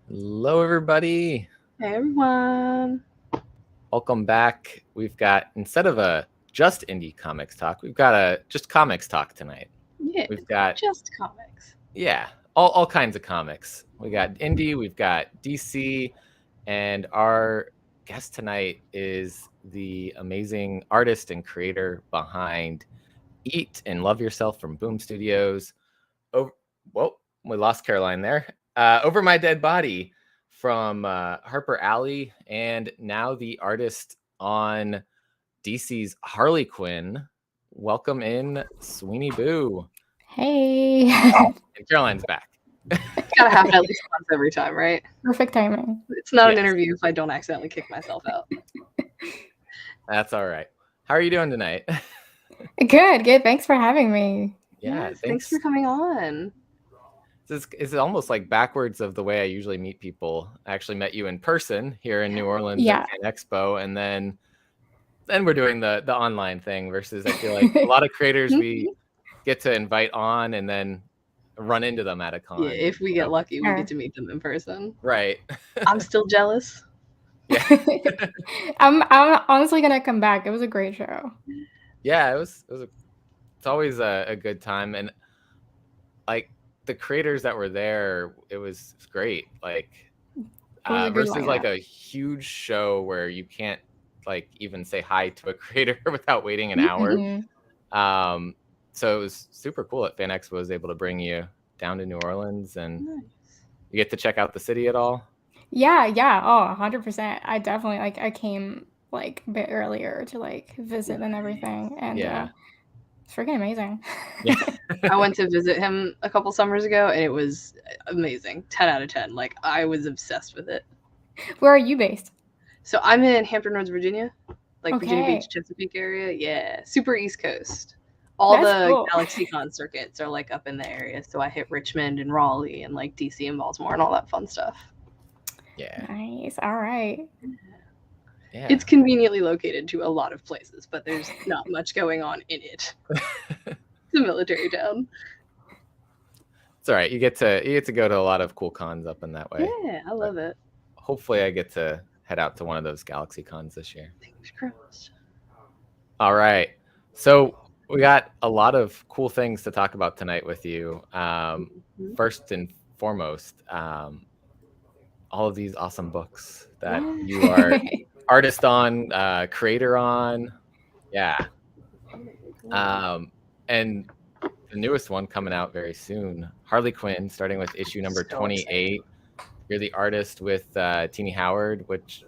Hello, everybody. Hey, everyone. Welcome back. We've got, instead of a just indie comics talk, we've got a just comics talk tonight. Yeah, We've got just comics. Yeah, all kinds of comics. We got indie, we've got DC, and our guest tonight is the amazing artist and creator behind Eat and Love Yourself from Boom Studios. Oh, whoa, we lost Caroline there. Over My Dead Body from Harper Alley, and now the artist on DC's Harley Quinn. Welcome in, Sweeney Boo. Hey. And Caroline's back. Gotta have it at least once every time, right? Perfect timing. It's not an interview if I don't accidentally kick myself out. That's all right. How are you doing tonight? Good. Thanks for having me. Yeah, yes, thanks for coming on. It's almost like backwards of the way I usually meet people. I actually met you in person here in New Orleans at Fan Expo, and then we're doing the online thing versus I feel like a lot of creators we get to invite on and then run into them at a con. Yeah, if we get lucky, we get to meet them in person. Right. I'm still jealous. Yeah. I'm honestly gonna come back. It was a great show. Yeah, it's always a good time, and like the creators that were there, it was great. Like versus like a huge show where you can't like even say hi to a creator without waiting an hour. So it was super cool that Fan Expo was able to bring you down to New Orleans, and you get to check out the city at all. Yeah. Oh, 100%. I definitely I came like a bit earlier to like visit and everything, and it's freaking amazing. Yeah. I went to visit him a couple summers ago, and it was amazing. 10 out of 10. Like, I was obsessed with it. Where are you based? So I'm in Hampton Roads, Virginia, like Virginia Beach, Chesapeake area. Yeah, super East Coast. All the GalaxyCon circuits are like up in the area, so I hit Richmond and Raleigh and like DC and Baltimore and all that fun stuff. Yeah. Nice. All right. Yeah. It's conveniently located to a lot of places, but there's not much going on in it. It's a military town. It's all right. You get to go to a lot of cool cons up in that way. Yeah, I love it. Hopefully, I get to head out to one of those Galaxy Cons this year. Fingers crossed. All right. So we got a lot of cool things to talk about tonight with you. First and foremost, all of these awesome books that you are artist on, creator on. Yeah. And the newest one coming out very soon, Harley Quinn, starting with issue number 28. You're the artist with Teenie Howard, which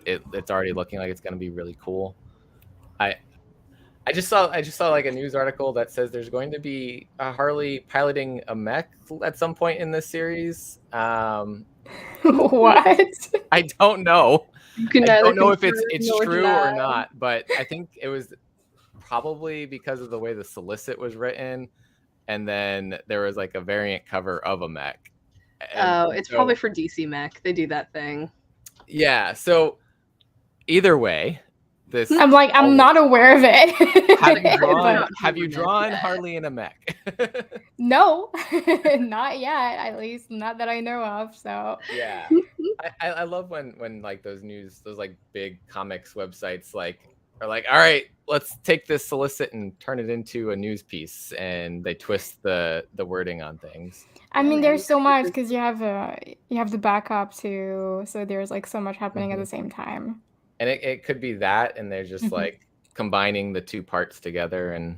it's already looking like it's going to be really cool. I just saw like a news article that says there's going to be a Harley piloting a mech at some point in this series. What? I don't know. I don't know if it's true or not, but I think it was probably because of the way the solicit was written, and then there was like a variant cover of a mech. It's probably for DC Mech. They do that thing. Yeah. So either way, I'm not aware of it. Have you drawn Harley in a mech? No, not yet. At least not that I know of. So yeah, I love when like those like big comics websites are like, all right, let's take this solicit and turn it into a news piece, and they twist the wording on things. I mean, there's so much because you have the backup too, so there's like so much happening at the same time. And it could be that, and they're just like combining the two parts together, and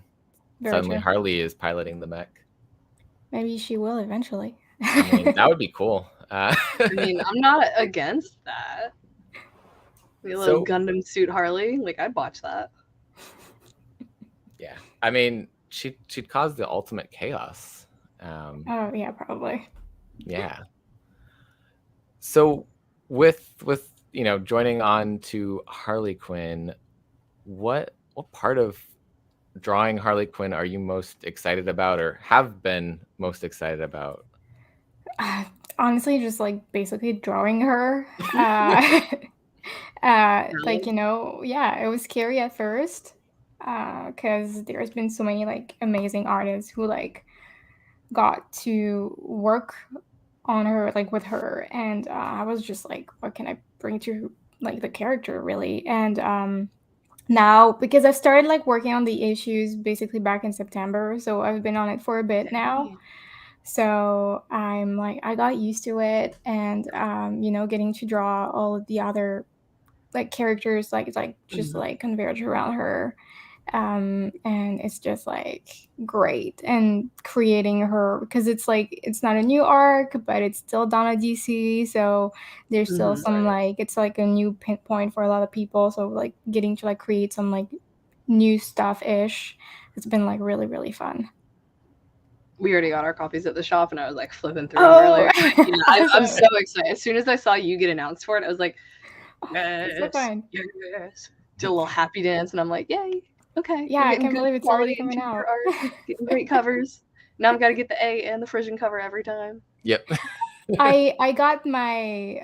suddenly Harley is piloting the mech. Maybe she will eventually. I mean, that would be cool. I mean, I'm not against that. A little Gundam suit Harley, like I'd watch that. Yeah, I mean, she'd cause the ultimate chaos. Oh yeah, probably. Yeah. So with joining on to Harley Quinn, what part of drawing Harley Quinn are you most excited about or have been most excited about? Honestly, just like basically drawing her. Like, yeah, it was scary at first, because there's been so many like amazing artists who like got to work on her, like with her, and I was just like, what can I bring to like the character really? And now, because I started like working on the issues basically back in September, so I've been on it for a bit now. So I'm like, I got used to it, and getting to draw all of the other like characters, like just like converge around her, and it's just like great, and creating her, because it's like it's not a new arc, but it's still done at DC, so there's still some like it's like a new pinpoint for a lot of people. So like getting to like create some like new stuff ish, it's been like really really fun. We already got our copies at the shop, and I was like flipping through them earlier. I'm so excited. As soon as I saw you get announced for it, I was like, yes, so fun. Yes. Did a little happy dance, and I'm like, yay, okay. Yeah, I can't believe it's already coming out. Art, getting great covers. Now I've got to get the A and the Frisian cover every time. Yep. I got my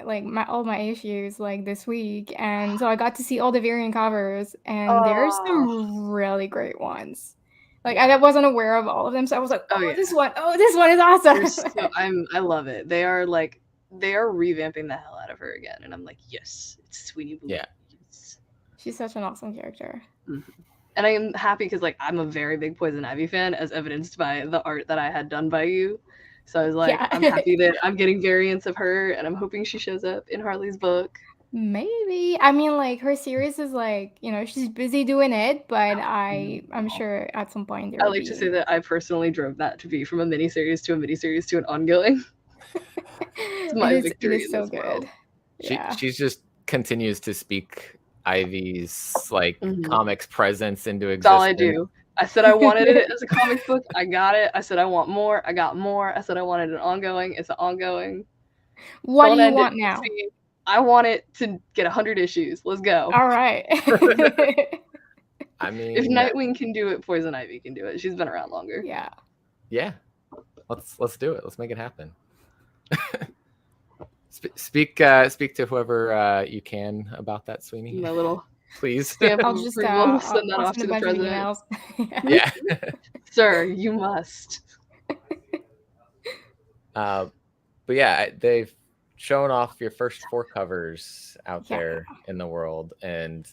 all my issues like this week, and so I got to see all the variant covers, and there's some really great ones. Like I wasn't aware of all of them, so I was like, this one is awesome. I love it. They are revamping the hell out of her again, and I'm like, yes, it's Sweeney Boo. Yeah. Yes. She's such an awesome character. Mm-hmm. And I am happy because like I'm a very big Poison Ivy fan, as evidenced by the art that I had done by you. So I was like, I'm happy that I'm getting variants of her, and I'm hoping she shows up in Harley's book. Maybe. I mean, like her series is like, she's busy doing it, but I'm sure at some point there I will like be. to say that I personally drove that to be from a miniseries to a miniseries to an ongoing. It's my victory. It is so good. World. She just continues to speak Ivy's like comics presence into existence. That's all I do. I said I wanted it as a comic book. I got it. I said I want more. I got more. I said I wanted an ongoing. It's an ongoing. What do you want now? I want it to get 100 issues. Let's go. All right. I mean, if Nightwing can do it, Poison Ivy can do it. She's been around longer. Yeah. Yeah. Let's do it. Let's make it happen. Speak to whoever you can about that, Sweeney. My little please. I'll just send that off to the president. Yeah. Sir, you must. But yeah, they've shown off your first 4 covers out there in the world, and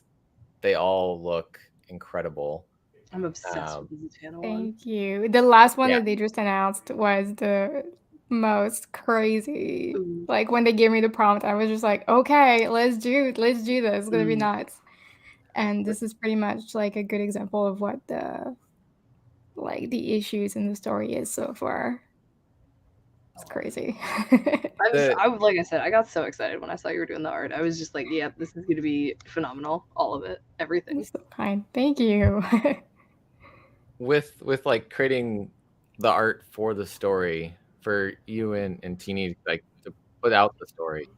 they all look incredible. I'm obsessed with the Zatanna one. Thank you. The last one that they just announced was the most crazy. Like when they gave me the prompt, I was just like, okay, let's do this. It's gonna be nuts. And this is pretty much like a good example of what the issues in the story is so far. It's crazy. Like I said, I got so excited when I saw you were doing the art. I was just like, yeah, this is gonna be phenomenal. All of it, everything. That's so kind. Thank you. with like creating the art for the story for you and Teeny, like to put out the story,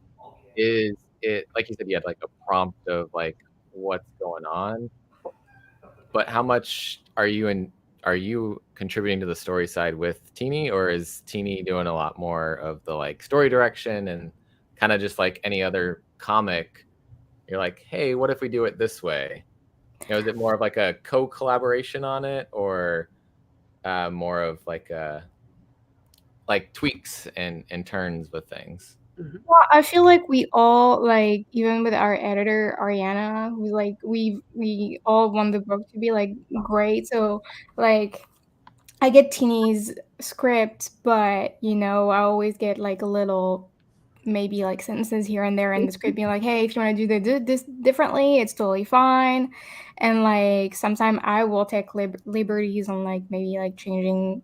is it like you said you had like a prompt of like what's going on, but how much are you contributing to the story side with Teeny, or is Teeny doing a lot more of the like story direction and kind of just like any other comic, you're like, hey, what if we do it this way? Is it more of like a co-collaboration on it, or more of like tweaks and turns with things? Well, I feel like we all, like, even with our editor Ariana, who's like, we all want the book to be like great. So like, I get Teeny's script, but I always get like a little, maybe like sentences here and there in the script being like, hey, if you want to do this differently, it's totally fine. And like sometimes I will take liberties on like maybe like changing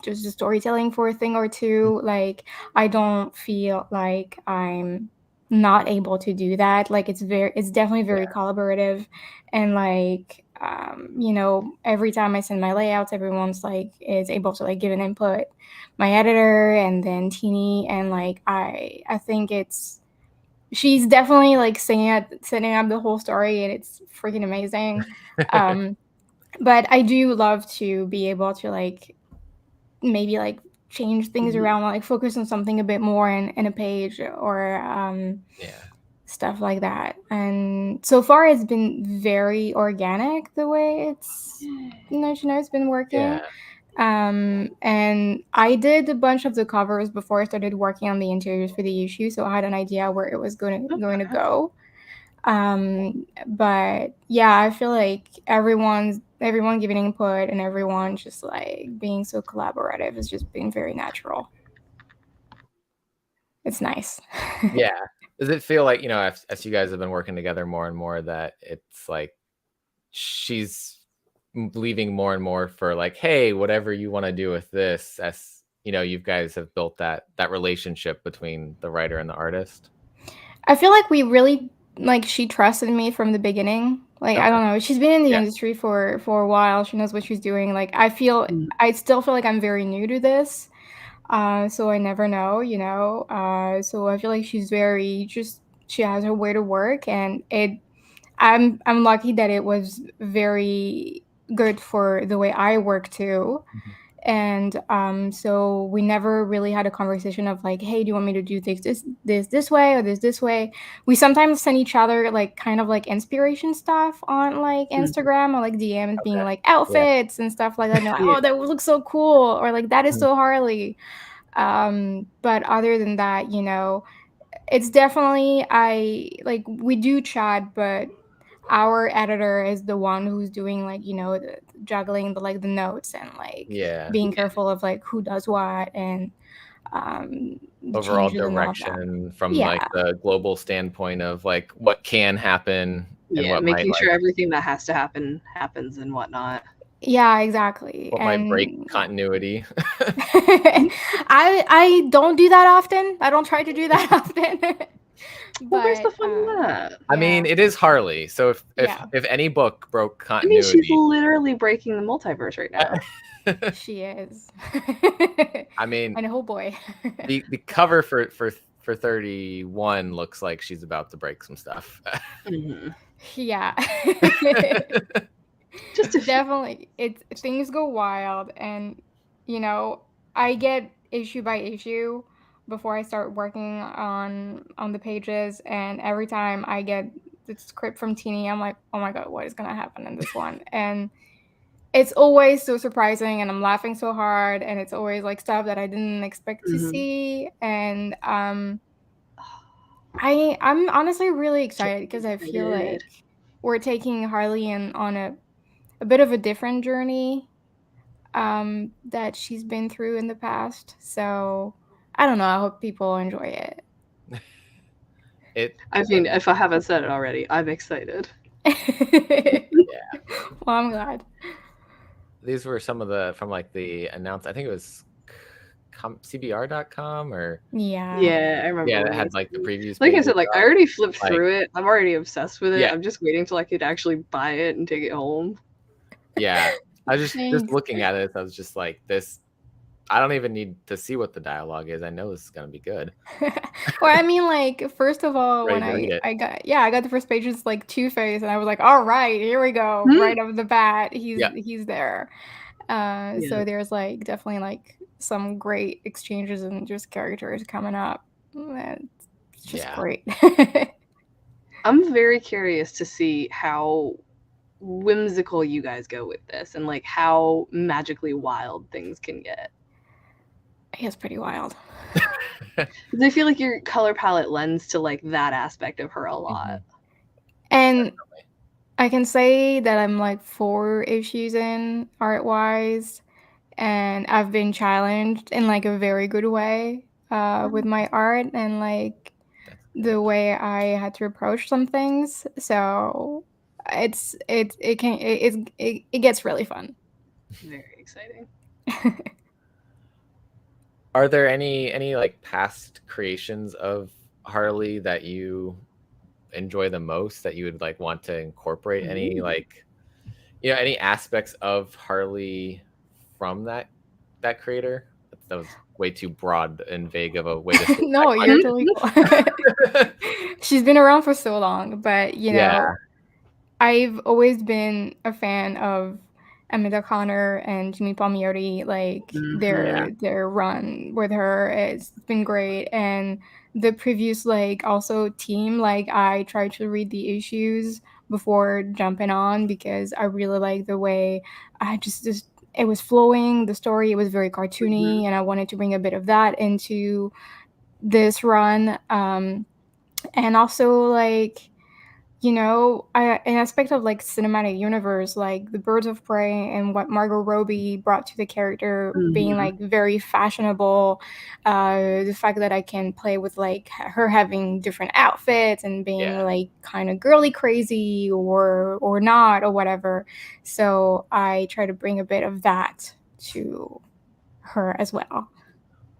just the storytelling for a thing or two. Like I don't feel like I'm not able to do that. Like it's definitely very collaborative, and like you know, every time I send my layouts, everyone's like is able to like give an input. My editor and then Teeny, and like I think she's definitely like setting up the whole story, and it's freaking amazing. But I do love to be able to like maybe like change things around, like focus on something a bit more in a page, or stuff like that. And so far it's been very organic the way it's it's been working. And I did a bunch of the covers before I started working on the interiors for the issue, so I had an idea where it was going to go. But yeah, I feel like everyone giving input and everyone just like being so collaborative has just been very natural. It's nice. Yeah. Does it feel like, as you guys have been working together more and more, that it's like she's leaving more and more for like, hey, whatever you want to do with this, as you guys have built that relationship between the writer and the artist? I feel like we really she trusted me from the beginning. Like, I don't know, she's been in the industry for a while. She knows what she's doing. Like, I still feel like I'm very new to this. So I never know, so I feel like she's she has her way to work, and I'm lucky that it was very good for the way I work too. And so we never really had a conversation of like, hey, do you want me to do this way or this way? We sometimes send each other like kind of like inspiration stuff on like Instagram or like DMs, being like outfits and stuff like that. And like, oh, that would look so cool, or like that is so Harley. But other than that, it's definitely we do chat, but our editor is the one who's doing like the juggling the notes and like being careful of like who does what, and overall direction from like the global standpoint of like what can happen and what making sure everything that has to happen happens and whatnot. Yeah, exactly. What might break continuity. I don't do that often. I don't try to do that often. Well, where's the fun in that? I mean, it is Harley, so if any book broke continuity, I mean, she's literally breaking the multiverse right now. She is. I mean, and oh boy, the cover for 31 looks like she's about to break some stuff. Yeah. Just definitely, things go wild, and I get issue by issue before I start working on the pages, and every time I get the script from Teeny, I'm like, oh my god, what is gonna happen in this one? And it's always so surprising, and I'm laughing so hard, and it's always like stuff that I didn't expect to see. And I'm honestly really excited because I feel like we're taking Harley on a bit of a different journey that she's been through in the past. So I don't know. I hope people enjoy it. I mean, if I haven't said it already, I'm excited. Well, I'm glad. These were some of from like the announced. I think it was CBR.com or yeah, I remember. Yeah, that had like the previews. Like I said, like I already flipped through it. I'm already obsessed with it. I'm just waiting till I could actually buy it and take it home. Yeah, I was just looking at it. I was just like, this. I don't even need to see what the dialogue is. I know this is gonna be good. Well, I mean, like, first of all, when I got the first page, it's like Two-Face, and I was like, all right, here we go, right off the bat, he's there. So there's like definitely like some great exchanges and just characters coming up. It's just great. I'm very curious to see how whimsical you guys go with this, and like how magically wild things can get. It's pretty wild. I feel like your color palette lends to like that aspect of her a lot. And I can say that I'm like 4 issues in art-wise, and I've been challenged in like a very good way with my art and like the way I had to approach some things. So it gets really fun. Very exciting. Are there any like past creations of Harley that you enjoy the most, that you would like want to incorporate? Any like, any aspects of Harley from that creator? That was way too broad and vague of a way to say No, that you're totally cool. question. She's been around for so long, but Yeah. I've always been a fan of Amanda Connor and Jimmy Palmiotti. Like their run with her, it's been great. And the previous also team, I tried to read the issues before jumping on because I really like the way I just it was flowing. The story, it was very cartoony, and I wanted to bring a bit of that into this run. And also an aspect of cinematic universe, like the Birds of Prey and what Margot Robbie brought to the character being very fashionable, the fact that I can play with her having different outfits and being kind of girly crazy or not or whatever. So I try to bring a bit of that to her as well.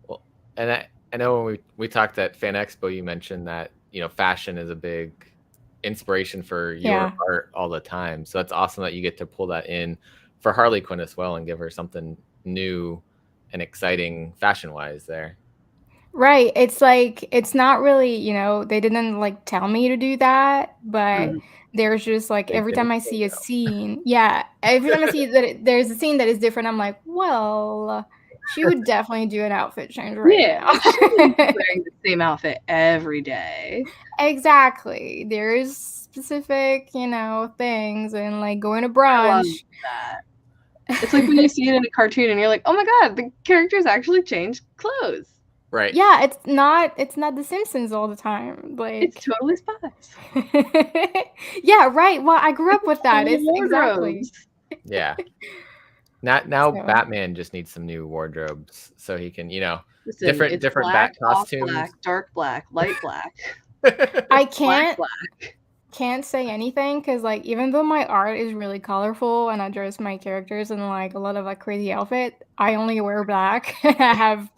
Well, and I know when we talked at Fan Expo, you mentioned that fashion is a big inspiration for your art all the time. So that's awesome that you get to pull that in for Harley Quinn as well and give her something new and exciting fashion wise there. Right. It's not really, they didn't tell me to do that, but there's just every time I see a scene, every time I see that there's a scene that is different, I'm like, well, she would definitely do an outfit change right now. She wouldn't be wearing the same outfit every day. Exactly. There's specific, things and going to brunch. I love that. It's like when you see it in a cartoon and you're like, oh my god, the characters actually changed clothes. Right. Yeah, it's not The Simpsons all the time. It's totally Spies. Yeah, right. Well, I grew up with that. It's exactly. Yeah. Now Batman just needs some new wardrobes so he can, Listen, different black, bat costumes. Black, dark black, light black. I can't say anything because even though my art is really colorful and I dress my characters in a lot of crazy outfit, I only wear black. I have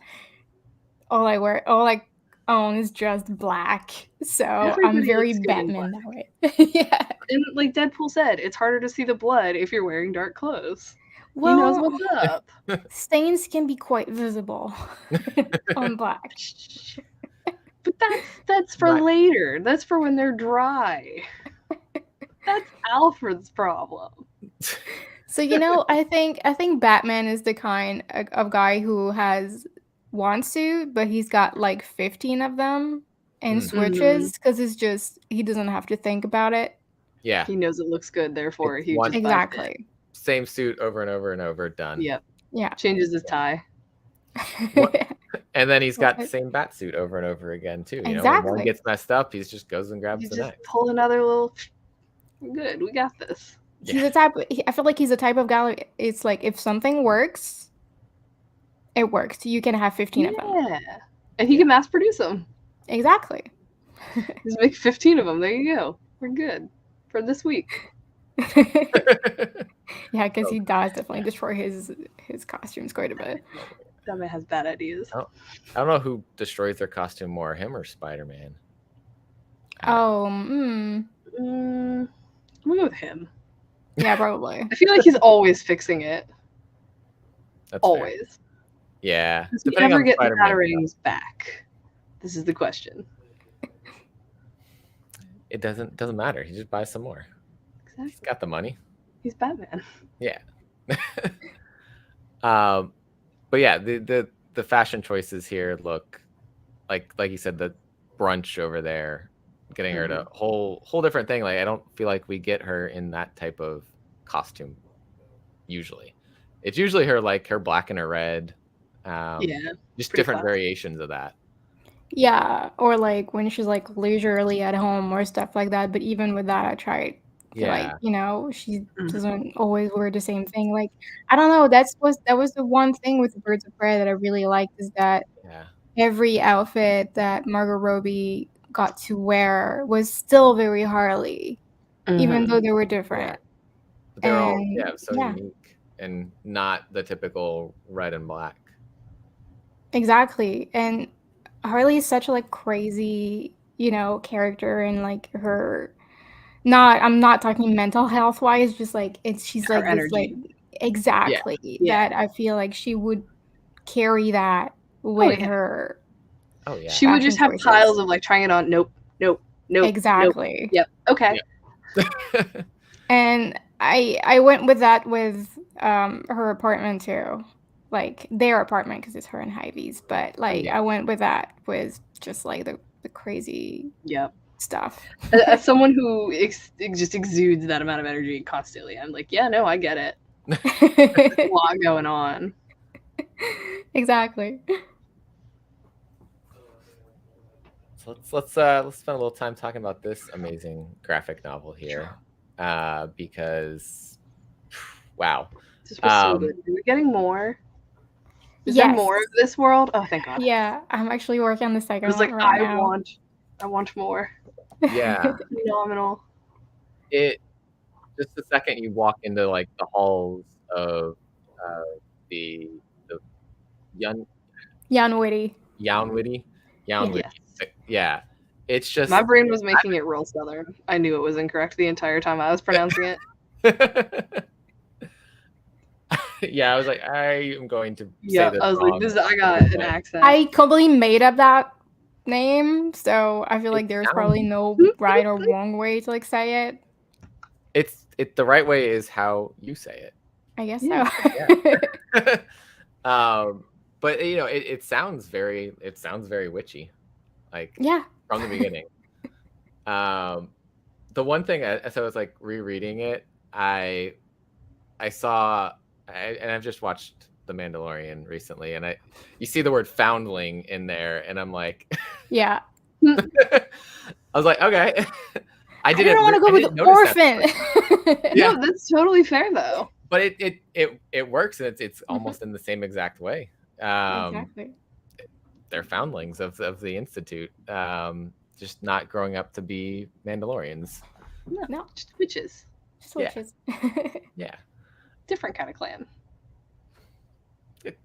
all I own is just black. So I'm very Batman that way. Yeah. And like Deadpool said, it's harder to see the blood if you're wearing dark clothes. Well, he knows what's up. Stains can be quite visible on black. But that's for later. That's for when they're dry. That's Alfred's problem. So I think Batman is the kind of guy who wants to, but he's got 15 of them and switches because it's just he doesn't have to think about it. Yeah, he knows it looks good, therefore he just exactly same suit over and over and over, done. Yep. Yeah. Changes his tie. And then he's got the same bat suit over and over again too. Exactly. When one gets messed up, he just goes and grabs the next. Pull another little. Good, we got this. He's a type. I feel like he's a type of guy. It's if something works, it works. You can have 15 of them. Yeah, and he can mass produce them. Exactly. Just make 15 of them. There you go. We're good for this week. Yeah, because he does definitely destroy his costumes quite a bit. That man has bad ideas. I don't know who destroys their costume more, him or Spider-Man. I'm gonna go with him. Yeah, probably. I feel like he's always fixing it. That's always. Fair. Yeah. Does he ever get the batarangs back? This is the question. It doesn't matter. He just buys some more. Exactly. He's got the money. He's Batman. Yeah. But yeah, the fashion choices here look like you said, the brunch over there, getting her to whole different thing. I don't feel like we get her in that type of costume usually. It's usually her her black and her red. Just different variations of that. Yeah, or when she's leisurely at home or stuff like that. But even with that, I tried to she doesn't always wear the same thing. I don't know. That was the one thing with the Birds of Prey that I really liked, is that every outfit that Margot Robbie got to wear was still very Harley, even though they were different. But they're all unique and not the typical red and black. Exactly. And Harley is such a crazy, character, and her I'm not talking mental health wise, just like she's Her like this like energy. exactly Yeah. that I feel like she would carry that Oh with yeah. her Oh yeah. She would just fashion have piles choices. of like trying it on. Nope. Nope. Nope. Nope. Exactly. Yep. Okay. And I went with that with her apartment too, like their apartment because it's her and Hybe's. But like Yeah. I went with that with just like the crazy Yep. stuff. As someone who just exudes that amount of energy constantly, I'm like, yeah, no, I get it. There's a lot going on. Exactly. So let's spend a little time talking about this amazing graphic novel here, because wow, This was so good. Are we getting more? Is there more of this world? Oh, thank God. Yeah, I'm actually working on the I second was one like, right I now. want more. yeah. Phenomenal. It just the second you walk into like the halls of the Yaunwitty. Yaunwitty, Yes. yeah. It's just My brain was making it real southern. I knew it was incorrect the entire time I was pronouncing it. yeah, I was like, I am going to say Yeah, this I was wrong. like, I got an accent. I completely made up that name, so I feel It like there's sounds- probably no right or wrong way to like say it. It's the right way is how you say it. I guess Yeah. so. But you know, it sounds very witchy, like Yeah. from the beginning. The one thing as I was like rereading it, I saw, and I've just watched The Mandalorian recently, and you see the word foundling in there, and I'm like, Yeah. I was like, okay. I didn't want to go with orphan. Yeah, no, that's totally fair though. But it works, and it's almost in the same exact way. Exactly. They're foundlings of the Institute, just not growing up to be Mandalorians. No, just witches. Just witches. Yeah. Different kind of clan.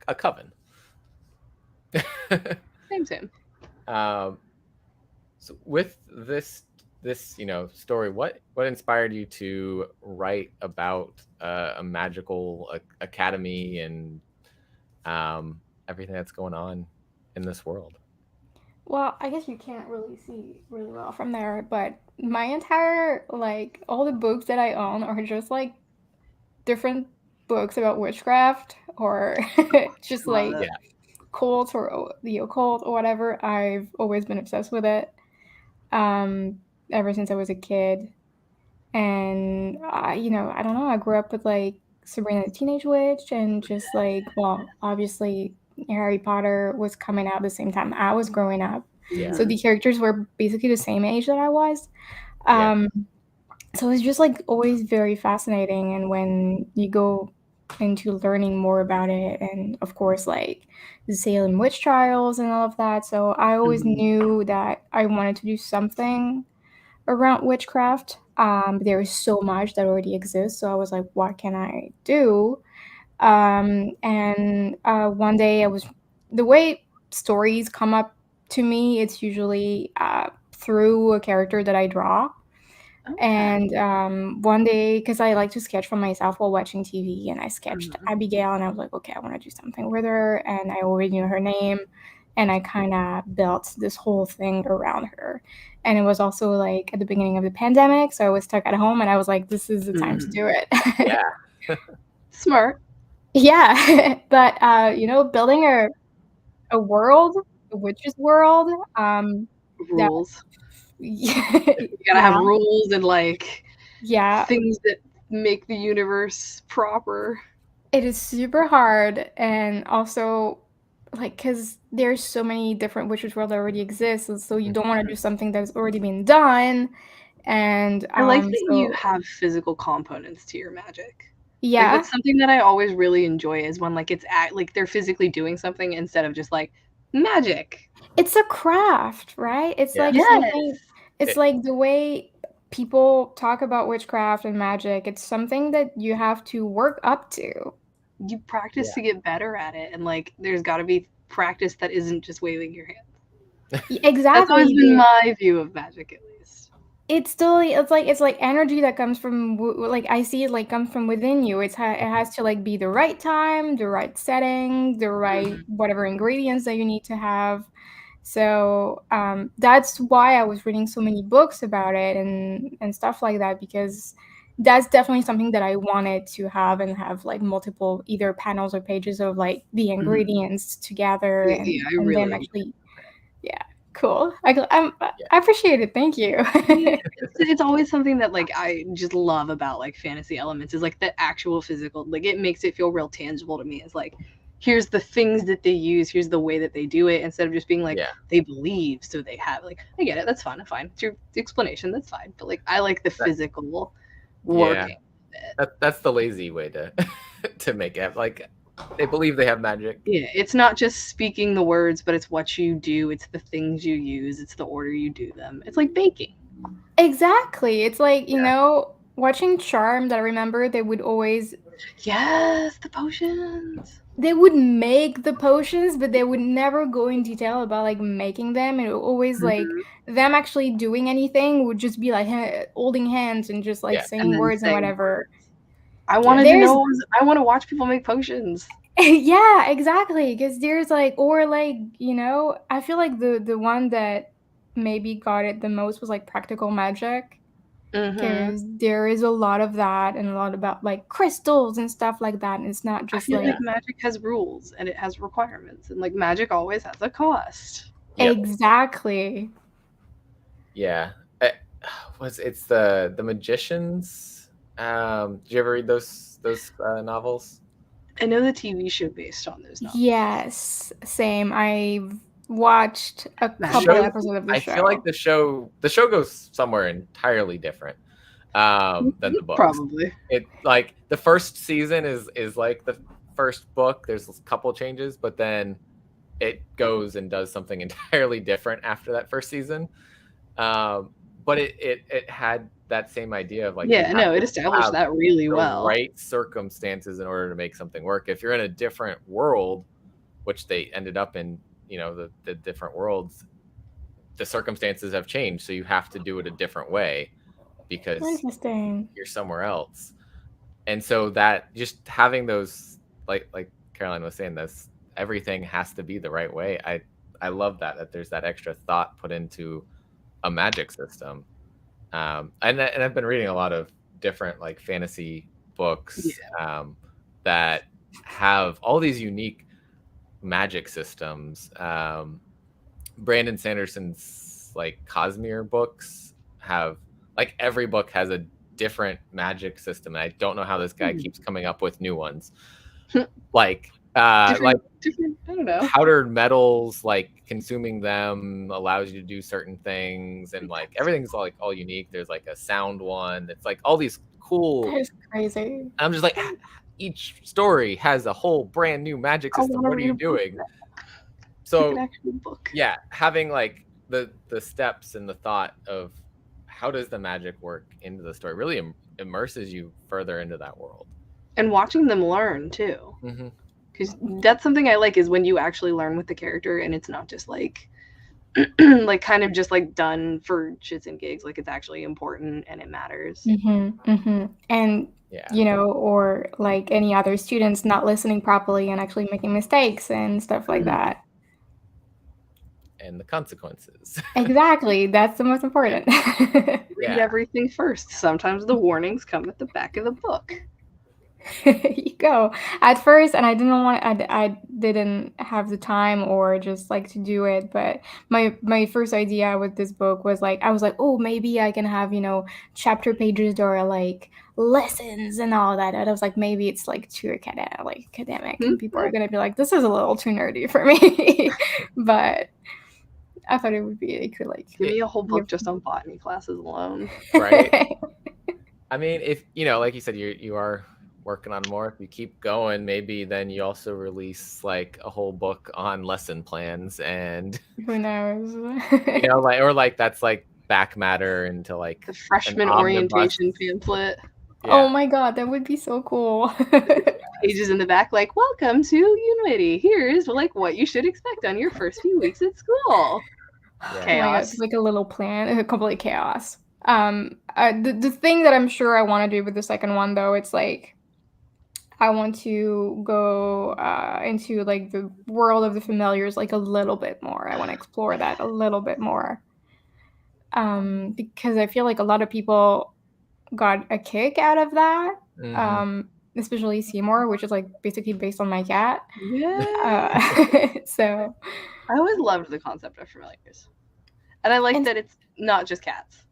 A coven. Same. So with this story, what inspired you to write about a magical academy and everything that's going on in this world? Well, I guess you can't really see really well from there, but my entire like all the books that I own are just like different books about witchcraft or just like cults or the occult or whatever. I've always been obsessed with it ever since I was a kid. And I don't know, I grew up with like Sabrina the Teenage Witch and just like, well, obviously Harry Potter was coming out at the same time I was growing up. Yeah. So the characters were basically the same age that I was. So it's just like always very fascinating. And when you go into learning more about it, and of course, like the Salem witch trials and all of that. So I always knew that I wanted to do something around witchcraft. But there is so much that already exists. So I was like, what can I do? And one day the way stories come up to me, it's usually through a character that I draw. Okay. And one day, because I like to sketch for myself while watching TV, and I sketched Abigail, and I was like, okay, I want to do something with her, and I already knew her name, and I kind of built this whole thing around her. And it was also like at the beginning of the pandemic, so I was stuck at home, and I was like, this is the time to do it. Yeah. Smart. Yeah. But building a world, a witch's world, rules. You gotta have rules and like yeah, things that make the universe proper. It is super hard, and also like because there's so many different witches world that already exist, and so you don't want to do something that's already been done. And I like that you have physical components to your magic. Yeah, like, that's something that I always really enjoy is when like it's like they're physically doing something instead of just like magic. It's a craft, right? It's like something. It's like the way people talk about witchcraft and magic. It's something that you have to work up to. You practice to get better at it, and like there's got to be practice that isn't just waving your hand. Exactly. That's always been my view of magic, at least. it's like energy that comes from like I see it like comes from within you. It has to like be the right time, the right setting, the right whatever ingredients that you need to have. So that's why I was reading so many books about it and stuff like that, because that's definitely something that I wanted to have and have like multiple either panels or pages of like the ingredients together Yeah, and, I and them really. actually, yeah, cool. I appreciate it. Thank you. It's always something that like I just love about like fantasy elements is like the actual physical, like it makes it feel real tangible to me. It's like here's the things that they use, here's the way that they do it, instead of just being like they believe so they have, like I get it, that's fine, it's your explanation, that's fine, but like I like the physical working. That's the lazy way to to make it like they believe they have magic. Yeah, it's not just speaking the words, but it's what you do, it's the things you use, it's the order you do them. It's like baking. Exactly. It's like, you know, watching Charmed, I remember they would always the potions. They would make the potions, but they would never go in detail about like making them. It would always like them actually doing anything would just be like holding hands and just like saying words and whatever. I wanted to know. I want to watch people make potions. Yeah, exactly. Because there's like, or like, you know, I feel like the one that maybe got it the most was like practical magic. Because there is a lot of that and a lot about like crystals and stuff like that, and it's not just I feel like magic has rules and it has requirements, and like magic always has a cost. Exactly. Yeah, it's the Magicians. Did you ever read those novels? I know the TV show based on those novels. Yes, same. I've watched a couple episodes of the show. I feel like the show goes somewhere entirely different than the books. Probably. It like the first season is like the first book. There's a couple changes, but then it goes and does something entirely different after that first season. But it had that same idea of like it established that really well. Right circumstances in order to make something work. If you're in a different world, which they ended up in, you know, the different worlds, the circumstances have changed, so you have to do it a different way because you're somewhere else. And so that just having those, like Caroline was saying, this everything has to be the right way. I love that there's that extra thought put into a magic system. And I've been reading a lot of different like fantasy books that have all these unique magic systems. Brandon Sanderson's like Cosmere books have like every book has a different magic system. And I don't know how this guy keeps coming up with new ones. Like different, I don't know. Powdered metals, like consuming them allows you to do certain things, and like everything's like all unique. There's like a sound one that's like all these cool. That is crazy. I'm just like, each story has a whole brand new magic system. What are you doing? So yeah, having like the steps and the thought of how does the magic work into the story really immerses you further into that world. And watching them learn too. Because that's something I like, is when you actually learn with the character and it's not just like like kind of just like done for shits and gigs. Like it's actually important and it matters. And you know, or like any other students not listening properly and actually making mistakes and stuff like that. And the consequences. Exactly. That's the most important. Read everything first. Sometimes the warnings come at the back of the book. You go. At first, and I didn't have the time or just like to do it, but my first idea with this book was like, I was like, oh, maybe I can have, you know, chapter pages or like lessons and all that. And I was like, maybe it's like too academic and people are gonna be like, this is a little too nerdy for me. But I thought it would be, it could like give me a whole book just on botany classes alone. Right. I mean, if you know, like you said, you are working on more. If you keep going, maybe then you also release like a whole book on lesson plans, and who knows? You know, like that's like back matter into like the freshman orientation pamphlet. Oh my god, that would be so cool. Pages in the back like, welcome to Unity. Here's like what you should expect on your first few weeks at school. Chaos. It's like a little plan, complete chaos. The thing that I'm sure I want to do with the second one, though, it's like I want to go into like the world of the familiars like a little bit more. I want to explore that a little bit more. Because I feel like a lot of people got a kick out of that. Especially Seymour, which is like basically based on my cat. Yeah. So I always loved the concept of familiars. And I like that it's not just cats.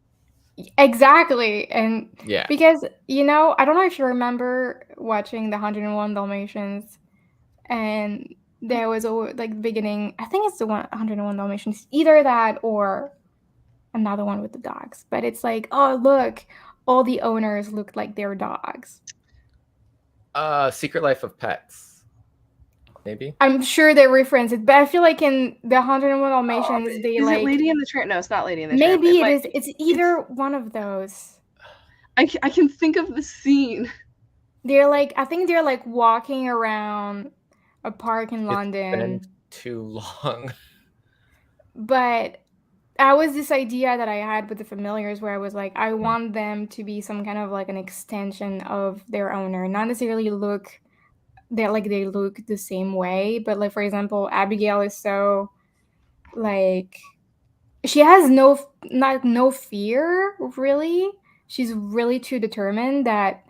Exactly. And Yeah. because, you know, I don't know if you remember watching the 101 Dalmatians, and there was like the beginning, I think it's the 101 Dalmatians, either that or another one with the dogs. But it's like, oh, look, all the owners looked like their dogs. Secret Life of Pets. Maybe. I'm sure they reference it, but I feel like in the 101 Dalmatians, they is like. Is it Lady in the Tramp? No, it's not Lady in the Tramp. Tramp. Maybe it is. It's either one of those. I can think of the scene. They're like, I think they're like walking around a park in London. It's been too long. But that was this idea that I had with the familiars where I was like, I want them to be some kind of like an extension of their owner, not necessarily look that like they look the same way, but like for example, Abigail is so like she has no fear really. She's really too determined that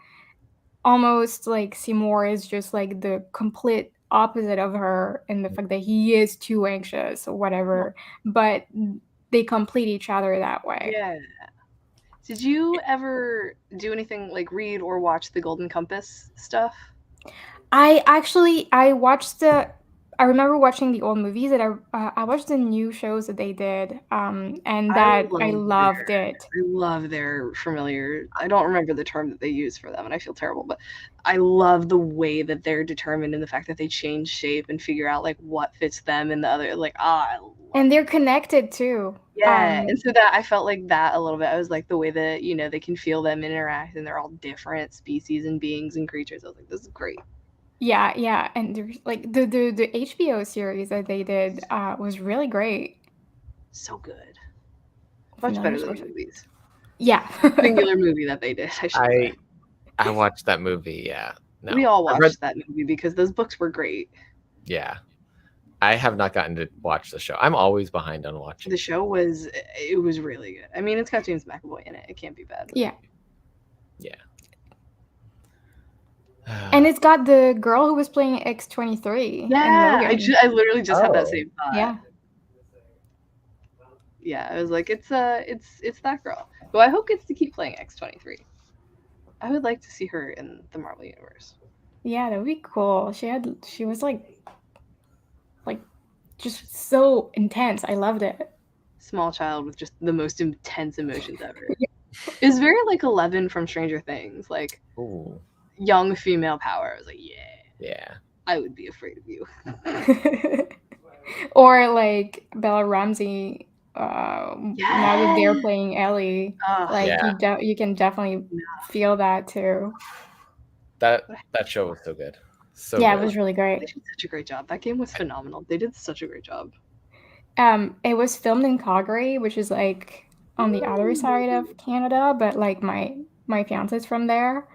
almost like Seymour is just like the complete opposite of her in the fact that he is too anxious or whatever, but they complete each other that way. Yeah. Did you ever do anything like read or watch the Golden Compass stuff? I watched I remember watching the old movies that I watched the new shows that they did, and that I loved it. I love their familiar. I don't remember the term that they use for them, and I feel terrible, but I love the way that they're determined and the fact that they change shape and figure out like what fits them and the other. Like, and they're connected too. Yeah, and so that I felt like that a little bit. I was like the way that they can feel them interact, and they're all different species and beings and creatures. I was like, this is great. Yeah, and there's like the HBO series that they did was really great. So good, much better than the movies. Yeah, singular movie that they did. I watched that movie. Yeah, no. We all watched that movie because those books were great. Yeah, I have not gotten to watch the show. I'm always behind on watching. The show was really good. I mean, it's got James McAvoy in it. It can't be bad. Yeah. Yeah. And it's got the girl who was playing X-23. Yeah, I literally just had that same thought. Yeah. Yeah, I was like, it's that girl who I hope gets to keep playing X-23. I would like to see her in the Marvel universe. Yeah, that would be cool. She was like just so intense. I loved it. Small child with just the most intense emotions ever. Yeah. It was very like 11 from Stranger Things, like young female power. I was like, yeah, I would be afraid of you. Or like Bella Ramsey. Now that they're playing Ellie, you can definitely feel that too. That show was so good. So yeah, good. It was really great. They did such a great job. That game was phenomenal. They did such a great job. It was filmed in Calgary, which is like on the other side of Canada, but like my fiance's from there.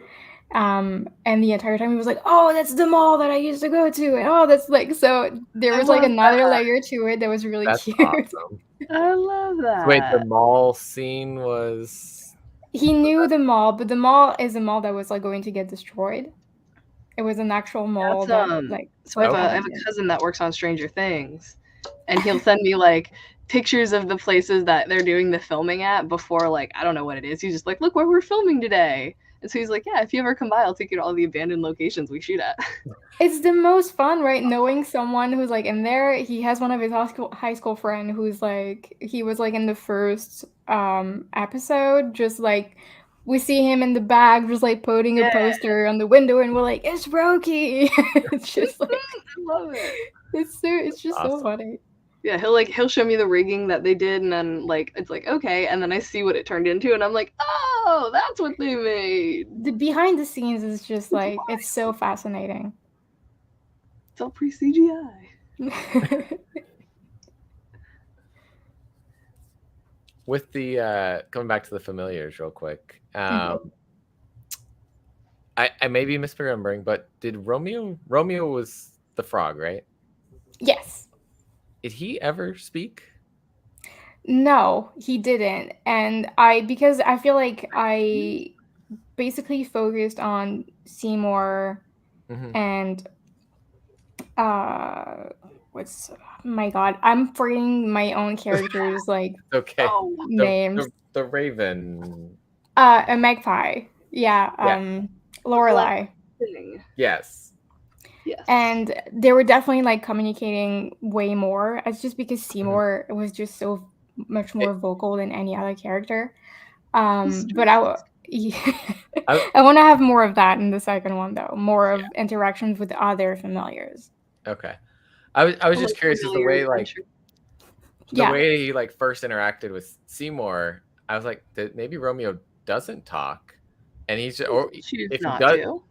And the entire time he was like, "Oh, that's the mall that I used to go to," and oh, that's like so. There was like another layer to it that was really cute. Awesome. I love that. Wait, the mall scene was. He knew the mall, but the mall is a mall that was like going to get destroyed. It was an actual mall So I have a cousin that works on Stranger Things, and he'll send me like pictures of the places that they're doing the filming at before, like, I don't know what it is. He's just like, look where we're filming today. And so he's like, yeah, if you ever come by, I'll take you to all the abandoned locations we shoot at. It's the most fun, right? Knowing someone who's like in there. He has one of his high school friend who's like, he was like in the first episode, just like we see him in the back, just like putting a poster on the window, and we're like, it's Rocky. It's just like, I love it. It's just awesome. So funny. Yeah, he'll show me the rigging that they did, and then like it's like, okay, and then I see what it turned into, and I'm like, oh, that's what they made. The behind the scenes is just like, it's so fascinating. It's all pre-CGI. with the coming back to the familiars real quick. I may be misremembering, but did Romeo was the frog, right? Yes. Did he ever speak? No, he didn't. And because I feel like I basically focused on Seymour and what's my god, I'm forgetting my own characters like okay. Names. The Raven. A magpie. Yeah. Lorelai. Yes. Yes. And they were definitely like communicating way more. It's just because Seymour was just so much more vocal than any other character. But I want to have more of that in the second one, though. More of interactions with other familiars. Okay. I was just curious as the way way he like first interacted with Seymour. I was like, maybe Romeo doesn't talk, and he's just, or if he does,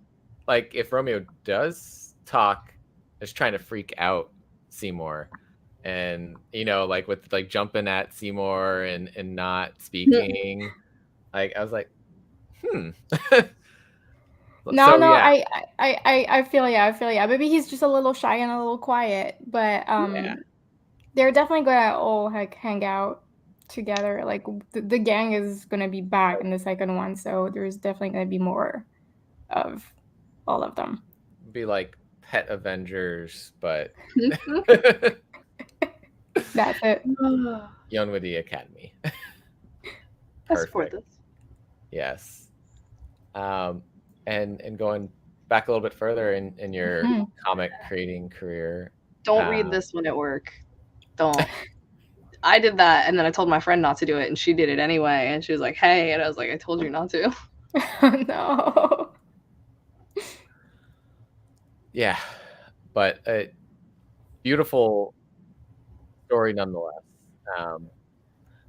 like if Romeo does talk, just trying to freak out Seymour, and like with like jumping at Seymour and not speaking. Like I was like, No, I feel ya. Maybe he's just a little shy and a little quiet, but they're definitely gonna all like hang out together. Like the gang is gonna be back in the second one, so there's definitely gonna be more of all of them. Be like pet Avengers, but that's it. Yonwadi Academy. I support this. Yes. And going back a little bit further in your comic creating career. Don't read this one at work. Don't. I did that, and then I told my friend not to do it, and she did it anyway. And she was like, "Hey," and I was like, "I told you not to." No. Yeah, but a beautiful story nonetheless.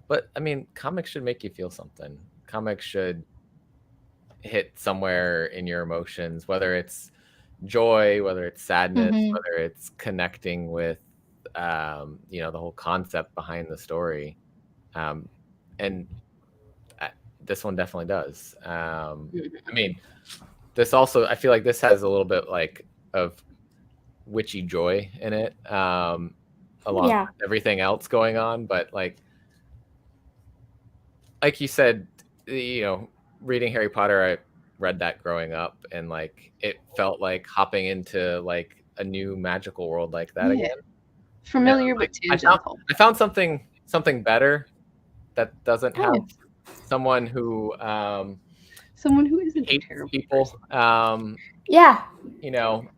But I mean, comics should make you feel something. Comics should hit somewhere in your emotions, whether it's joy, whether it's sadness, whether it's connecting with the whole concept behind the story. And this one definitely does. I mean, this also, I feel like this has a little bit like of witchy joy in it, along with everything else going on. But like you said, reading Harry Potter, I read that growing up, and like it felt like hopping into like a new magical world like that again. Familiar but tangential. I found something better that doesn't have someone who isn't hates terrible people.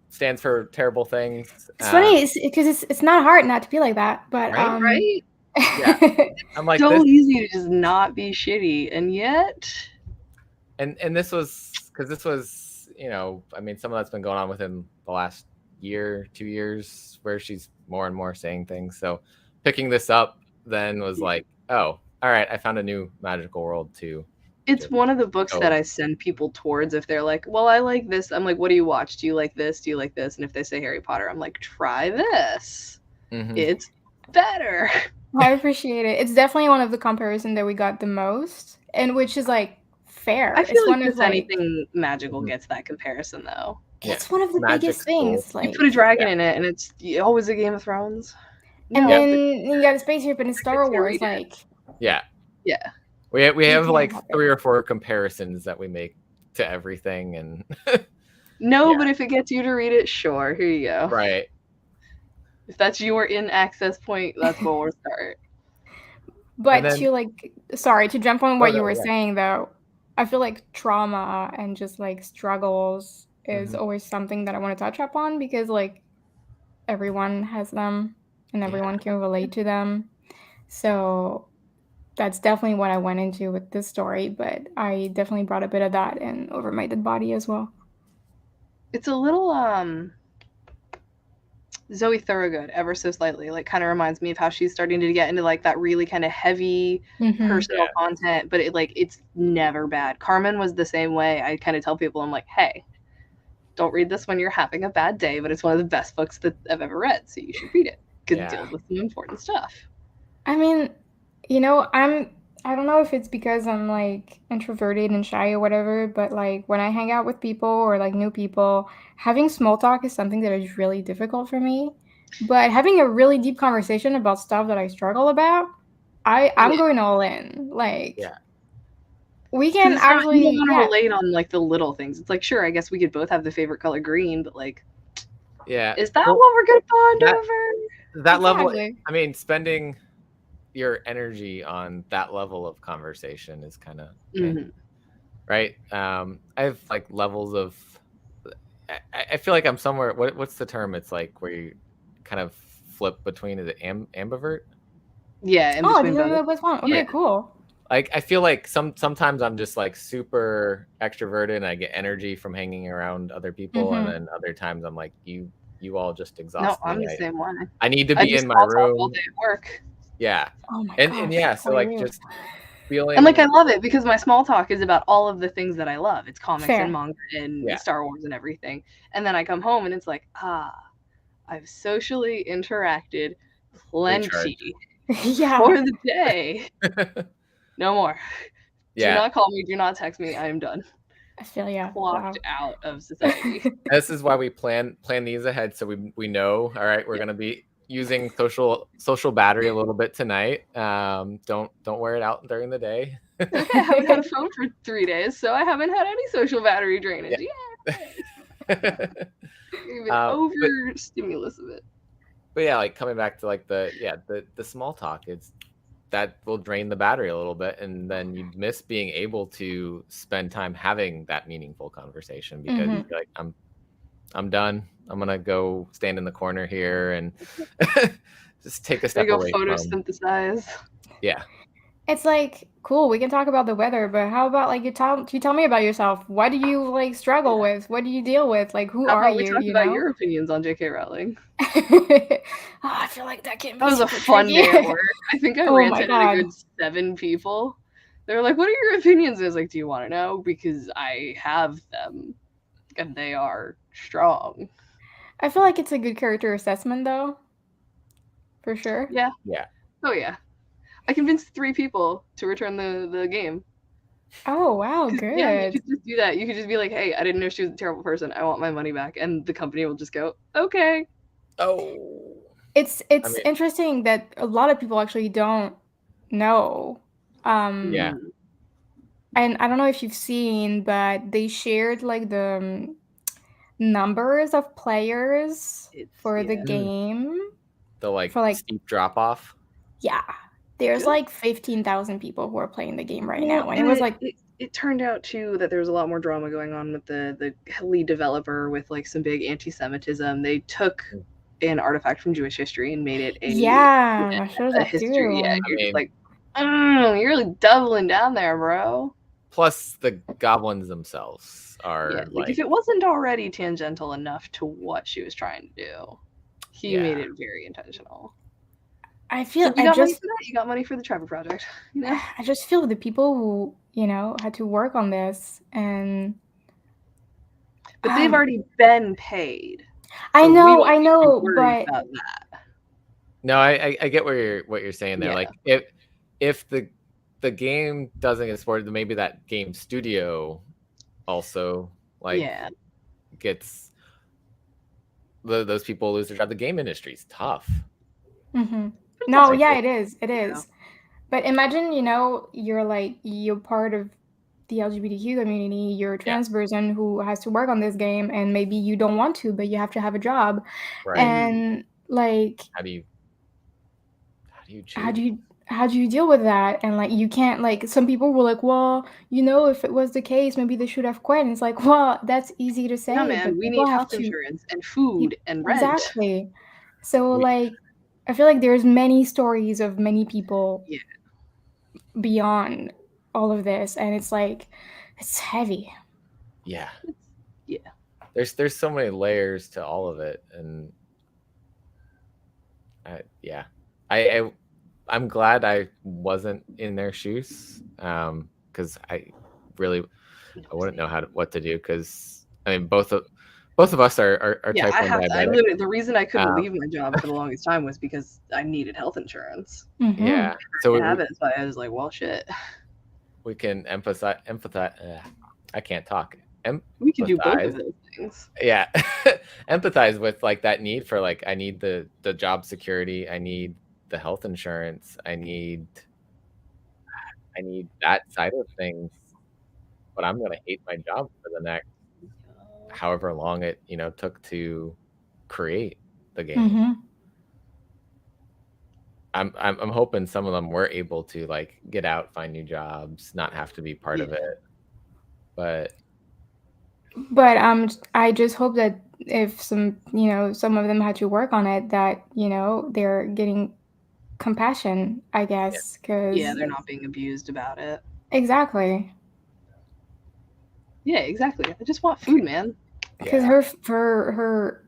Stands for terrible things. It's funny because it's not hard not to be like that, but right? Yeah, I'm like, so easy to just not be shitty, and yet. And this was because this was, I mean, some of that's been going on within the last year, 2 years, where she's more and more saying things. So picking this up then was like, oh, all right, I found a new magical world too. It's one of the books that I send people towards if they're like, well, I like this. I'm like, what do you watch? Do you like this? Do you like this? And if they say Harry Potter, I'm like, try this. It's better. I appreciate it. It's definitely one of the comparisons that we got the most, and which is like fair. I feel like if anything magical gets that comparison though. It's one of the biggest things. Like, you put a dragon in it, and it's always a Game of Thrones. And then you got a spaceship in Star Wars, like. Yeah. We have like 3 or 4 comparisons that we make to everything, and. But if it gets you to read it, sure, here you go. Right. If that's your in access point, that's where we'll start. But to jump on what you were saying though, I feel like trauma and just like struggles is always something that I want to touch upon, because like everyone has them and everyone can relate to them. So that's definitely what I went into with this story, but I definitely brought a bit of that in Over My Dead Body as well. It's a little Zoe Thorogood, ever so slightly, like kind of reminds me of how she's starting to get into like that really kind of heavy personal content, but it's never bad. Carmen was the same way. I kind of tell people, I'm like, hey, don't read this when you're having a bad day, but it's one of the best books that I've ever read, so you should read it because it deals with some important stuff. I mean, I'm I don't know if it's because I'm like introverted and shy or whatever, but like when I hang out with people or like new people, having small talk is something that is really difficult for me. But having a really deep conversation about stuff that I struggle about, I'm Yeah. going all in. Like Yeah. we Because can it's not, you don't actually, want to yeah, relate on like the little things. It's like, sure, I guess we could both have the favorite color green, but like, Yeah. is that Well, what we're gonna bond that over? that level, exactly. I mean, spending your energy on that level of conversation is kind of Mhm. right. I have like levels of. I feel like I'm somewhere. What's the term? It's like where you kind of flip between. Is it ambivert? Yeah, in Oh, I between didn't both. know it was one. Yeah. Okay, cool. Like I feel like sometimes I'm just like super extroverted and I get energy from hanging around other people, and Mm-hmm. then other times I'm like you all just No, exhaust I'm me. the same way. I need to I be just in my small talk all room. day at work. Yeah, Oh my and gosh, yeah, so poor like you. just And like I feeling love it because my small talk is about all of the things that I love. It's comics and Fair. manga and yeah Star Wars and everything. And then I come home and it's like, I've socially interacted recharge. plenty Yeah, for the day. No more. Do Yeah, not call me, do not text me. I am done. I feel ya. Clocked Wow. out of society. this is why we plan these ahead, so we know. All right, we're gonna be using social battery a little bit tonight. Don't wear it out during the day. Okay, I haven't had a phone for 3 days, so I haven't had any social battery drainage. Yeah. Yeah. Even but over stimulus of it. but yeah, like coming back to like the small talk, it's that will drain the battery a little bit, and then you miss being able to spend time having that meaningful conversation because Mm-hmm. you're like I'm done. I'm gonna go stand in the corner here and just take a There step you go, away from. photosynthesize. Yeah. It's like cool. We can talk about the weather, but how about like you tell me about yourself? What do you like struggle with? What do you deal with? Like who How are about we you? talk You about know? your opinions on J.K. Rowling? Oh, I feel like that can That be was a super fun tricky. day at work. I think I Oh my ranted at a god. good 7 people. They were like, "What are your opinions?" I was like, "Do you want to know? Because I have them, and they are strong." I feel like it's a good character assessment though, for sure. Yeah. Yeah. Oh yeah. I convinced 3 people to return the game. Oh wow, Because yeah, you good. could just do that. You could just be like, "Hey, I didn't know she was a terrible person. I want my money back," and the company will just go, "Okay." Oh. It's I it's mean, interesting that a lot of people actually don't know. yeah. Mm, And I don't know if you've seen, but they shared like the numbers of players it's for the yeah. game The like for like steep drop off. yeah. There's Good. like 15,000 people who are playing the game right Well, now, and it and was like it turned out too that there was a lot more drama going on with the lead developer with like some big anti-Semitism. They took an artifact from Jewish history and made it yeah, that shows a up history. Yeah, too. I you're just mean, like, you're really doubling down there, bro. plus the goblins themselves Yeah, are like if like it wasn't already tangential enough to what she was trying to do, he made yeah. it very intentional. I It's feel like you got money for that. You got money for the Trevor Project. You know. I just feel the people who, had to work on this and But they've already been paid, I so we don't I need to know, worry but about that. No, I get what you're saying there. Yeah. Like if the game doesn't get supported, then maybe that game studio also like Yeah. gets those people lose their job. The game industry is tough. mhm. But it's No, also Like yeah, it, it is. It you know. is. But imagine, you're part of the LGBTQ community, you're a yeah, trans person who has to work on this game and maybe you don't want to, but you have to have a job. right. And like How do you how choose? do you how do you deal with that? And like you can't like some people were like, well, if it was the case, maybe they should have quit. And it's like, well, that's easy to Yeah, say, man, but we people need have health to insurance and food and rent. exactly. So We like I feel like there's many stories of many people Yeah. beyond all of this, and it's like it's heavy. yeah. Yeah. There's so many layers to all of it, and yeah, I I'm glad I wasn't in their shoes, because I really I wouldn't know what to do because I mean both of us are Yeah, type I 1 have to. I diabetic. literally, the reason I couldn't Um, leave my job for the longest time was because I needed health insurance. Mhm. yeah. So I have it, so I was like, well, shit. we can empathize. I can't talk. We can do both of Empathize. those things. Yeah. Empathize with like that need for like, I need the job security. I need the health insurance. I need that side of things, but I'm going to hate my job for the next however long it, took to create the game. Mhm. I'm hoping some of them were able to like get out, find new jobs, not have to be part of Yeah. it. But I just hope that if some of them had to work on it, that they're getting compassion, I guess, because Yeah, they're not being abused about it. exactly. Yeah, exactly. I just want food, man. Because yeah. her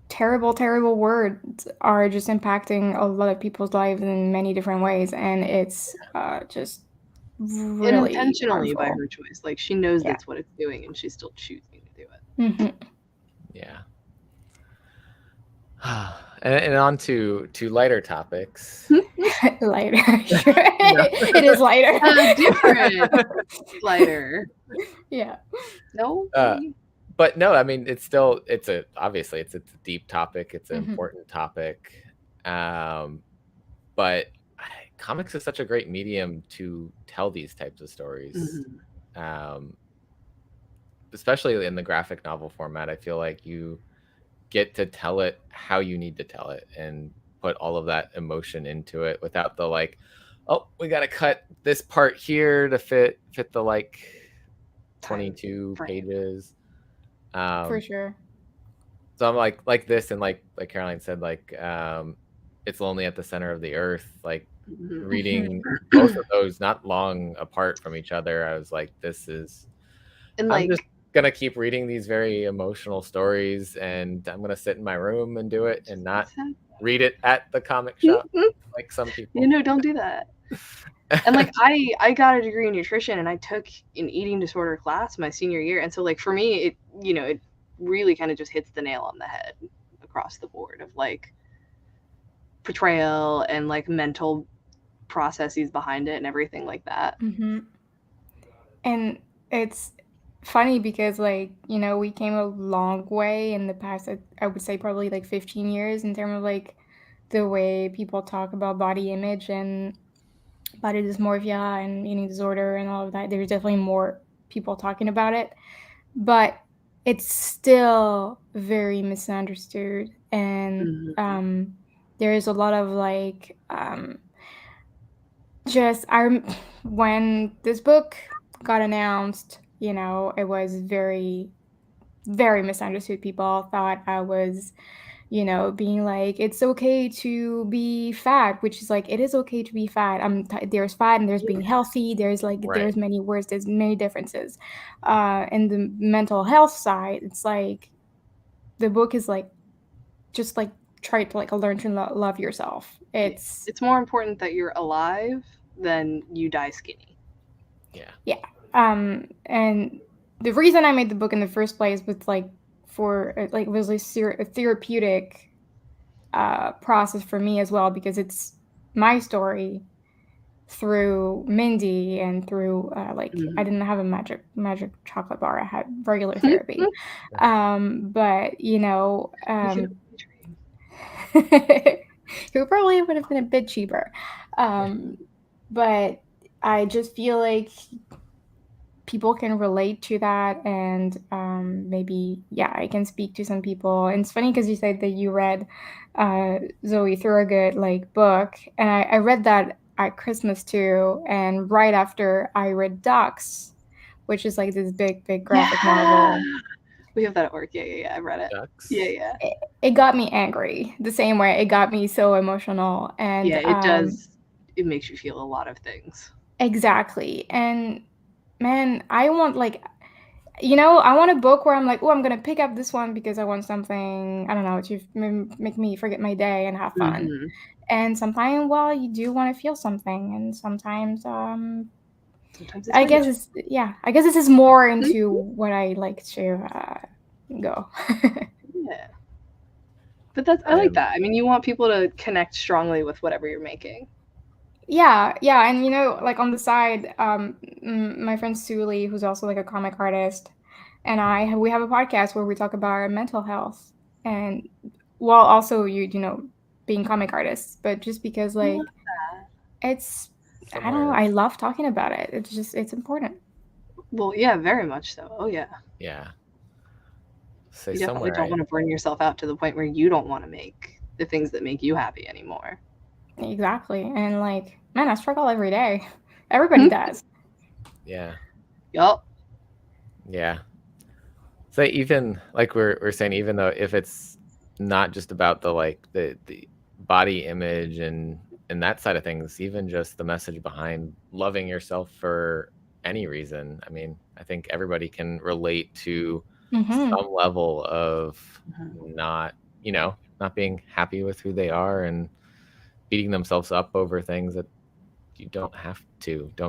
terrible words are just impacting a lot of people's lives in many different ways, and it's just And really intentionally by harmful. her choice. Like, she knows Yeah. that's what it's doing, and she's still choosing to do it. Mhm. Yeah. And on to lighter topics. Lighter. It is lighter. Different. Lighter. Yeah. No? But no, I mean, obviously it's a deep topic. It's an Mhm. important topic. But comics is such a great medium to tell these types of stories. Especially in the graphic novel format. I feel like you get to tell it how you need to tell it and put all of that emotion into it without the like, oh, we got to cut this part here to fit the like 22 pages. For sure. So I'm like this, and like Caroline said, like it's lonely at the center of the earth. Like reading both of those not long apart from each other, I was like, this is. And like, I'm just gonna keep reading these very emotional stories, and I'm gonna sit in my room and do it, and not read it at the comic shop like some people. Don't do that. And like I got a degree in nutrition, and I took an eating disorder class my senior year, and so like for me it really kind of just hits the nail on the head across the board of like portrayal and like mental processes behind it and everything like that. And it's funny because like we came a long way in the past, I would say probably like 15 years in terms of like the way people talk about body image and body dysmorphia and eating disorder and all of that. There's definitely more people talking about it, but it's still very misunderstood, and there is a lot of like when this book got announced, it was very, very misunderstood. People thought I was, being like, it's okay to be fat, which is like, it is okay to be fat. There's fat and there's being healthy. There's like, there's many words, there's many differences. In the mental health side, it's like, the book is like, just like, try to like learn to love yourself. It's more important that you're alive than you die skinny. Yeah. And the reason I made the book in the first place was like it was a therapeutic process for me as well, because it's my story through Mindy and through I didn't have a magic chocolate bar. I had regular therapy. But it probably would have been a bit cheaper. But I just feel like people can relate to that, and maybe I can speak to some people. And it's funny because you said that you read Zoe Thorogood book, and I read that at Christmas too, and right after I read Ducks, which is like this big graphic novel. We have that at work. Yeah, I read it. Ducks. Yeah. It got me angry the same way it got me so emotional, and it does. It makes you feel a lot of things. Exactly. And man, I want I want a book where I'm like, oh, I'm gonna pick up this one because I want something, I don't know, to make me forget my day and have fun. And sometimes, you do want to feel something, and sometimes it's I guess this is more into what I like to go. Yeah. But I like that. I mean, you want people to connect strongly with whatever you're making. Yeah, and like on the side, my friend Suli, who's also like a comic artist, and we have a podcast where we talk about our mental health, and while also being comic artists, but just because like it's I don't know, I love talking about it. It's important. Well, yeah, very much so. Oh yeah. Yeah. You definitely don't want to burn yourself out to the point where you don't want to make the things that make you happy anymore. Exactly. And like, man, I struggle every day. Everybody does. Yeah. Yup. Yeah. So even like we're saying, even though if it's not just about the body image and that side of things, even just the message behind loving yourself for any reason. I mean, I think everybody can relate to some level of not being happy with who they are and beating themselves up over things that you don't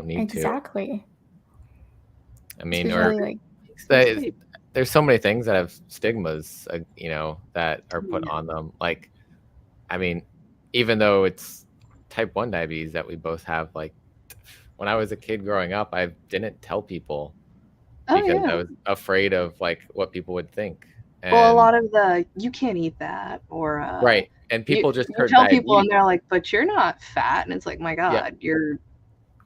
need to. Exactly. I mean, there's so many things that have stigmas, that are put on them. Like, I mean, even though it's type 1 diabetes that we both have, like when I was a kid growing up, I didn't tell people because I was afraid of like what people would think. And, well, a lot of you can't eat that, or right, and people just you tell people and they're like, but you're not fat, and it's like, my God, you're.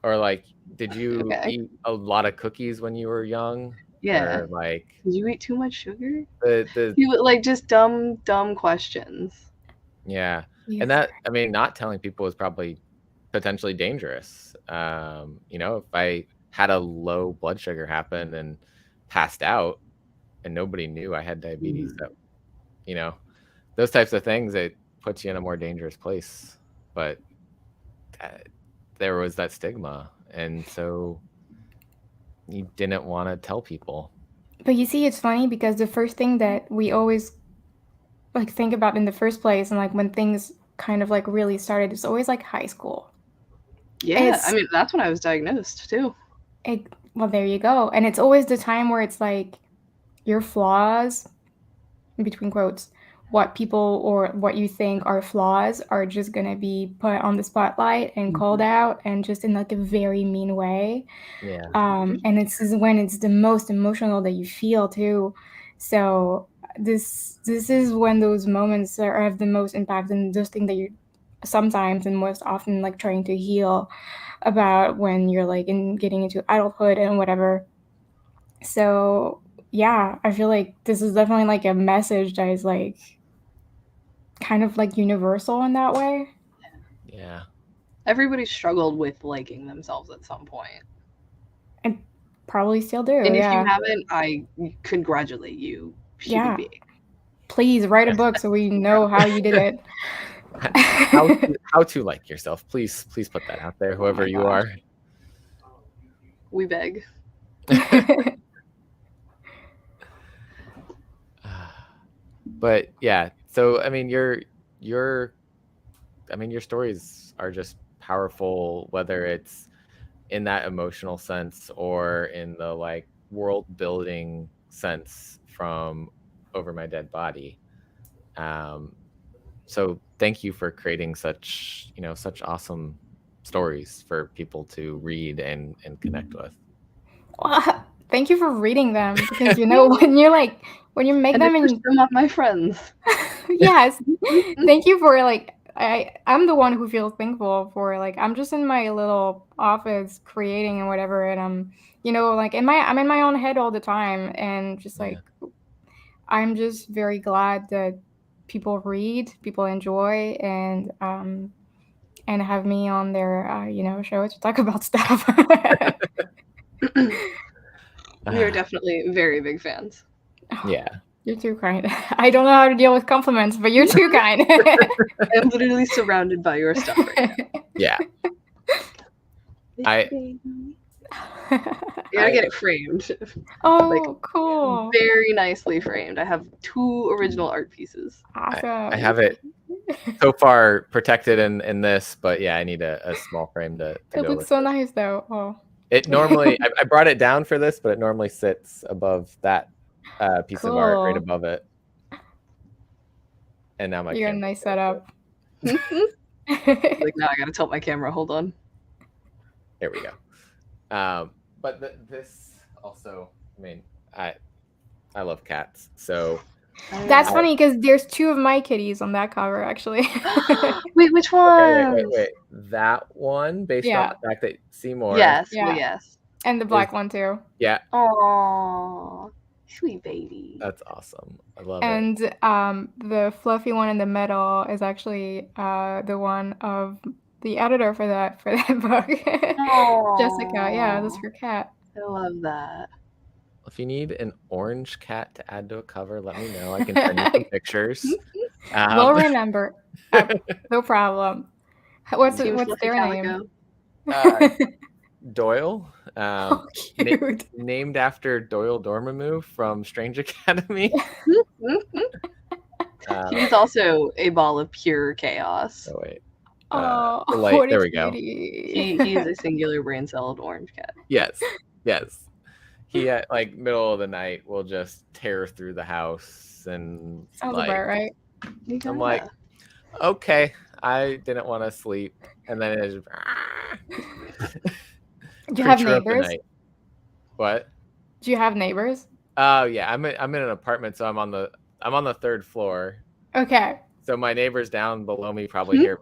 Or like, did you eat a lot of cookies when you were young? Yeah. Or like, did you eat too much sugar? The like just dumb questions. Yeah, and that, I mean, not telling people is probably potentially dangerous. If I had a low blood sugar happen and passed out and nobody knew I had diabetes, that, those types of things, it puts you in a more dangerous place. But there was that stigma, and so you didn't want to tell people. But you see, it's funny because the first thing that we always like think about in the first place, and like when things kind of like really started, it's always like high school. Yeah, I mean, that's when I was diagnosed too. Well, there you go. And it's always the time where it's like your flaws, in between quotes, what people or what you think are flaws are just going to be put on the spotlight and called out, and just in like a very mean way. Yeah. And it's when it's the most emotional that you feel too. So this is when those moments have the most impact, and those things that you sometimes and most often like trying to heal about when you're like getting into adulthood and whatever. So yeah, I feel like this is definitely like a message that is like kind of like universal in that way. Yeah. Everybody struggled with liking themselves at some point. And probably still do. And if you haven't, I congratulate you. Yeah. Please write a book so we know how you did it. how to like yourself. Please put that out there, whoever you are. We beg. But yeah, so I mean, your stories are just powerful, whether it's in that emotional sense or in the like world building sense from Over My Dead Body. So thank you for creating such awesome stories for people to read and connect with. Well, thank you for reading them, because when you make them and some of my friends. Yes. Thank you for like I'm the one who feels thankful for like I'm just in my little office creating and whatever, and I'm like I'm in my own head all the time, and just like I'm just very glad that people read, people enjoy, and have me on their show to talk about stuff. We are definitely very big fans. Yeah. You're too kind. I don't know how to deal with compliments, but you're too kind. I'm literally surrounded by your stuff right now. Yeah. You gotta get it framed. Oh, cool. Very nicely framed. I have 2 original art pieces. Awesome. I have it so far protected in this, but yeah, I need a small frame to it looks so nice though. Oh. It normally, I brought it down for this, but it normally sits above that piece of art right Cool. above it. And now my You're a camera. nice setup. Like, now I gotta tilt my camera. Hold on. There we go. But this also, I mean, I love cats, so That's funny because there's 2 of my kitties on that cover, actually. Wait, which one? wait. That one, based on the fact that Seymour. Yes. Yeah. Well, yes. And the black one too. Yeah. Aww, sweet baby. That's awesome. I love it. And the fluffy one in the middle is actually the one of the editor for that book. Jessica. Yeah, that's her cat. I love that. If you need an orange cat to add to a cover, let me know. I can send you some pictures. We'll remember. No problem. What's their name? Doyle. Cute. Named after Doyle Dormammu from Strange Academy. He's also a ball of pure chaos. Oh wait. What there a we go. He is a singular brain-celled orange cat. Yes. He at like middle of the night will just tear through the house and sounds about right. I'm like, okay, I didn't want to sleep, and then it's do you have neighbors? What? Do you have neighbors? Oh yeah, I'm in an apartment, so I'm on the 3rd floor. Okay. So my neighbors down below me probably hear.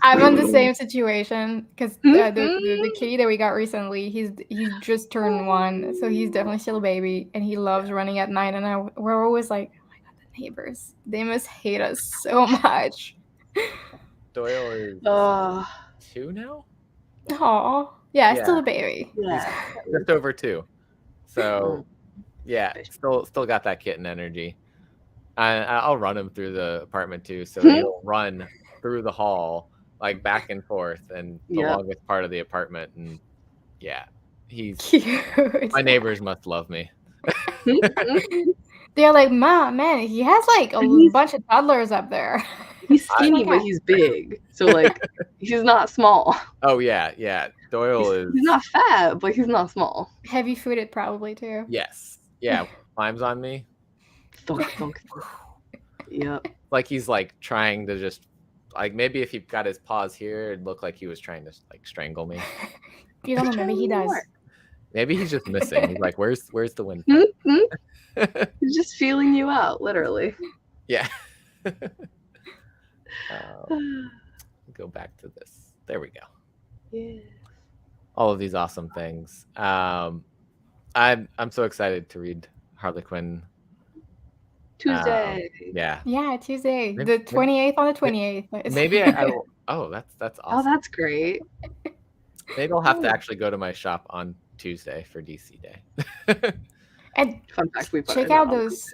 I'm on the same situation because the kitty that we got recently, he's just turned 1, so he's definitely still a baby, and he loves running at night. And we're always like, oh my god, the neighbors, they must hate us so much. Doyle is 2 now. Oh yeah, still a baby. Yeah, just over 2. So yeah, still got that kitten energy. I'll run him through the apartment too, so he'll run through the hall like back and forth and the longest part of the apartment. And yeah, he's cute. My neighbors must love me. They're like, man, he has like a bunch of toddlers up there. He's skinny, but he's big, so like he's not small. Oh yeah. Doyle is. He's not fat, but he's not small. Heavy footed probably too. Yes. Yeah. Climbs on me. Thunk. Yep. Like he's like trying to just like maybe if he got his paws here, it'd look like he was trying to like strangle me. You don't know, maybe he does. Maybe he's just missing. He's like, where's the wind? He's just feeling you out, literally. Yeah. Go back to this. There we go. Yeah. All of these awesome things. I'm so excited to read Harley Quinn. Tuesday. Yeah, Tuesday. The 28th on the 28th. Maybe I will. Oh, that's awesome. Oh, that's great. Maybe I'll have to actually go to my shop on Tuesday for DC Day. And fun fact, check out those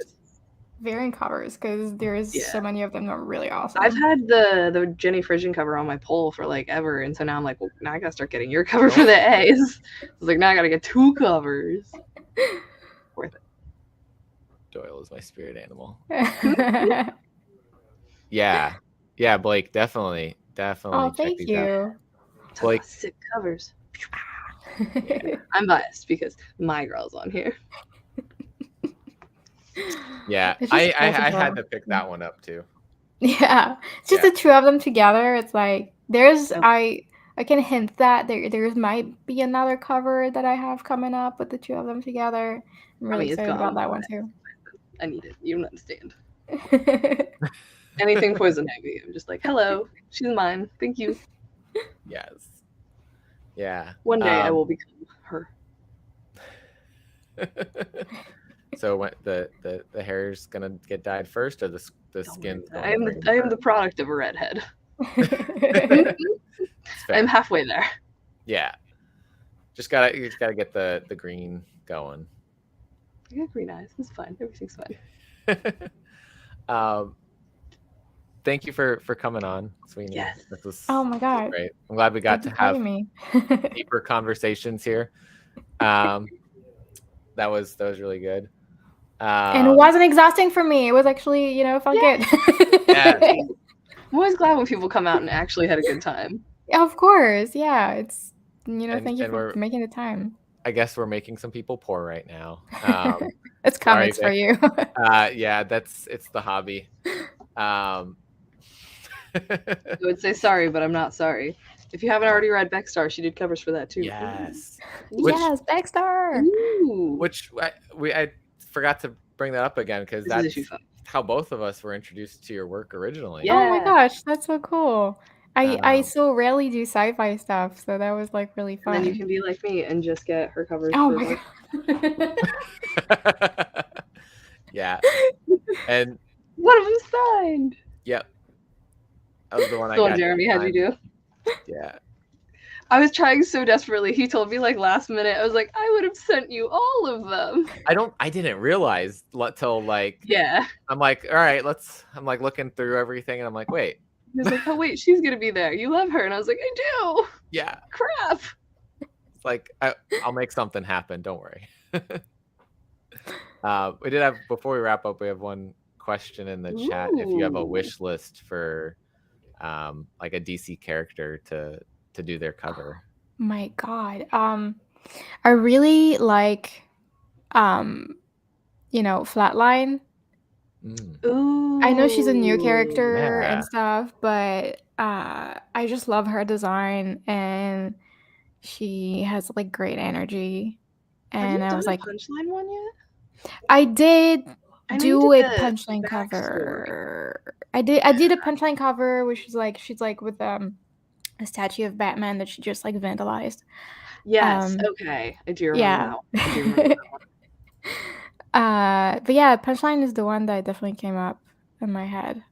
variant covers because there's so many of them that are really awesome. I've had the Jenny Frisian cover on my pole for like ever, and so now I'm like, well, now I gotta start getting your cover for the A's. I was like, now I gotta get 2 covers. Worth it. Doyle is my spirit animal. Yeah, Blake, definitely. Oh, thank you. Blake, sick covers. Yeah. I'm biased because my girl's on here. Yeah, I had to pick that one up too. Yeah, it's just the 2 of them together. It's like I can hint that there might be another cover that I have coming up with the 2 of them together. I'm really excited about that one too. I need it. You don't understand. Anything Poison Ivy, I'm just like, hello, she's mine. Thank you. Yes. Yeah. One day I will become her. So when the hair's gonna get dyed first, or the skin? I am the product of a redhead. I'm halfway there. Yeah. You just gotta get the green going. I got green eyes. It's fine. Everything's fine. Thank you for coming on, Sweeney. Yes. This was my god. Great. I'm glad we got to have deeper conversations here. That was really good. And it wasn't exhausting for me. It was actually, felt good. Yeah. I'm always glad when people come out and actually had a good time. Of course. Yeah. It's, thank you for making the time. I guess we're making some people poor right now. It's comics for you. Yeah, it's the hobby. I would say sorry, but I'm not sorry. If you haven't already read Beckstar, she did covers for that too. Yes. Yes, Beckstar. Ooh. Which I forgot to bring that up again because This is that's issue 5. how both of us were introduced to your work originally. Oh my Yeah. gosh, that's so cool. I so rarely do sci-fi stuff, so that was like really And then you fun. can be like me and just get her covers Oh for my both. god. Yeah. And One of them signed. yep. That was the one I The one got. Jeremy had you do. Yeah. I was trying so desperately. He told me like last minute. I was like, I would have sent you all of them. I didn't realize till like Yeah. I'm like, all right, I'm like looking through everything and I'm like, wait. He was like, oh wait, she's gonna be there. You love her. And I was like, I do. Yeah. Crap. It's like I'll make something happen, don't worry. We did have, before we wrap up, we have one question in the chat. If you have a wish list for like a DC character to do their cover. My god. I really like Flatline. Ooh. I know she's a new character Yeah. and stuff, but I just love her design, and she has like great energy. And I was like, Punchline one yet? I did do a Punchline backstory. cover. I did a Punchline cover, which is like she's like with a statue of Batman that she just like vandalized. Yes. Okay. I do remember that one. But yeah, Punchline is the one that definitely came up in my head.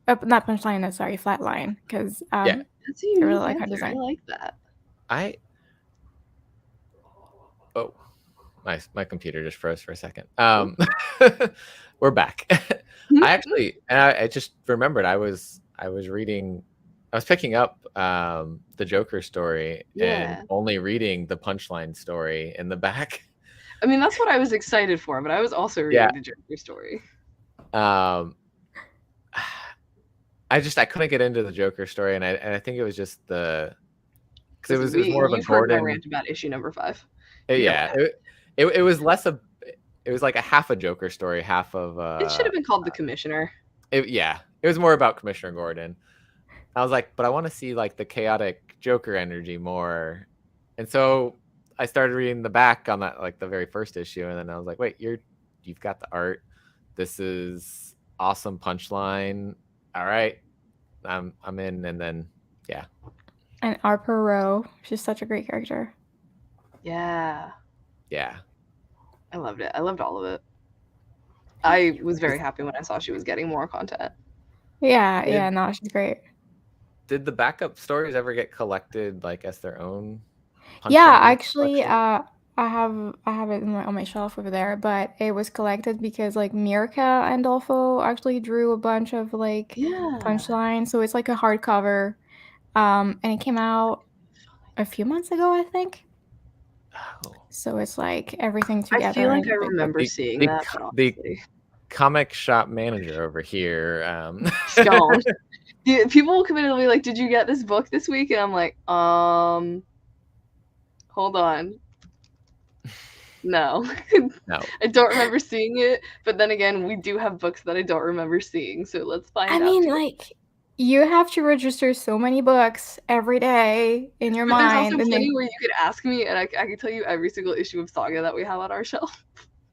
Not Punchline, sorry, Flatline, because Yeah. That's a unique really like her answer. design. I like that. Oh, my computer just froze for a second. We're back. I just remembered I was picking up the Joker story and only reading the Punchline story in the back. I mean, that's what I was excited for, but I was also reading the Joker story. I couldn't get into the Joker story, and I think it was just because it was more of a Gordon. Heard my rant about issue number 5. It was less of. It was like a half a Joker story, half of. It should have been called The Commissioner. It was more about Commissioner Gordon. I was like, but I want to see like the chaotic Joker energy more, and so I started reading the back on that, like the very first issue, and then I was like, wait, you've got the art. This is awesome Punchline. All right, I'm in, and then yeah. And Harper Row, she's such a great character. Yeah. Yeah. I loved it. I loved all of it. I was very happy when I saw she was getting more content. Yeah, no, she's great. Did the backup stories ever get collected like as their own? Yeah, actually, I have it on my shelf over there, but it was collected because like Mirka Andolfo actually drew a bunch of like Punchline, so it's like a hardcover, and it came out a few months ago, I think. Oh. So it's like everything together. I feel like I remember seeing that. The comic shop manager over here. People will come in and be like, "Did you get this book this week?" And I'm like, hold on. No. No. I don't remember seeing it, but then again, we do have books that I don't remember seeing, so let's find out. I mean, like, you have to register so many books every day in your mind. There's also plenty where you could ask me, and I can tell you every single issue of Saga that we have on our shelf.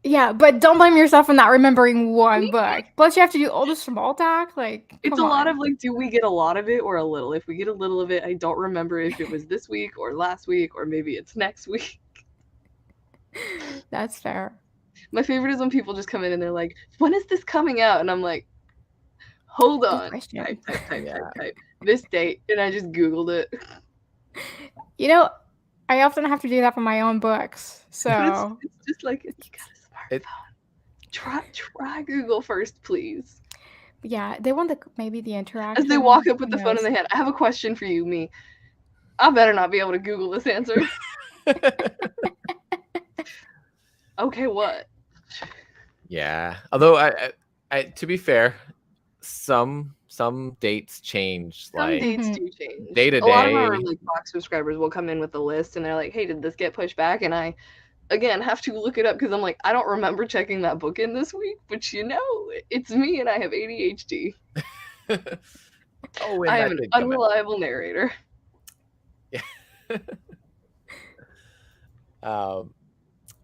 Yeah, but don't blame yourself for not remembering one book. Plus, you have to do all the small talk. Like, it's a lot of like, do we get a lot of it or a little? If we get a little of it, I don't remember if it was this week or last week or maybe it's next week. That's fair. My favorite is when people just come in and they're like, "When is this coming out?" And I'm like, "Hold on, type, this date," and I just Googled it. You know, I often have to do that for my own books. So it's just like, you got a smartphone. Try Google first, please. Yeah, they want maybe the interaction. As they walk up with the phone in their hand, I have a question for you, me. I better not be able to Google this answer. Okay, what? Yeah. Although I to be fair, some dates change. Some dates do change. Day to day. A lot of our like box subscribers will come in with a list and they're like, "Hey, did this get pushed back?" And I again, have to look it up because I'm like, I don't remember checking that book in this week, but it's me and I have ADHD. Oh, I am an unreliable narrator. Yeah.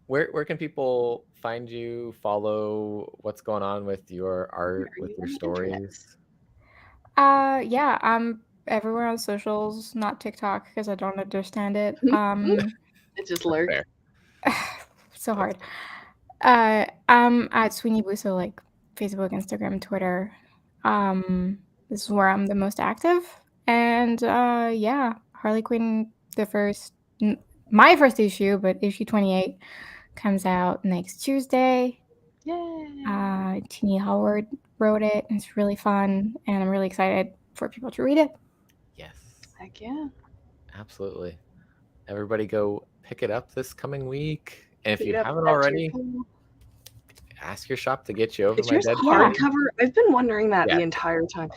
Where can people find you, follow what's going on with your art, with your stories? Yeah, I'm everywhere on socials, not TikTok because I don't understand it. It just lurks. So hard. I'm at Sweeney Boo, so like Facebook, Instagram, Twitter. This is where I'm the most active. And yeah, Harley Quinn, my first issue, but issue 28 comes out next Tuesday. Yay! Teeny Howard wrote it. It's really fun, and I'm really excited for people to read it. Yes. Heck yeah. Absolutely. Everybody go pick it up this coming week. And if you haven't already, ask your shop to get you Over My Dead Body. Hardcover? I've been wondering that the entire time.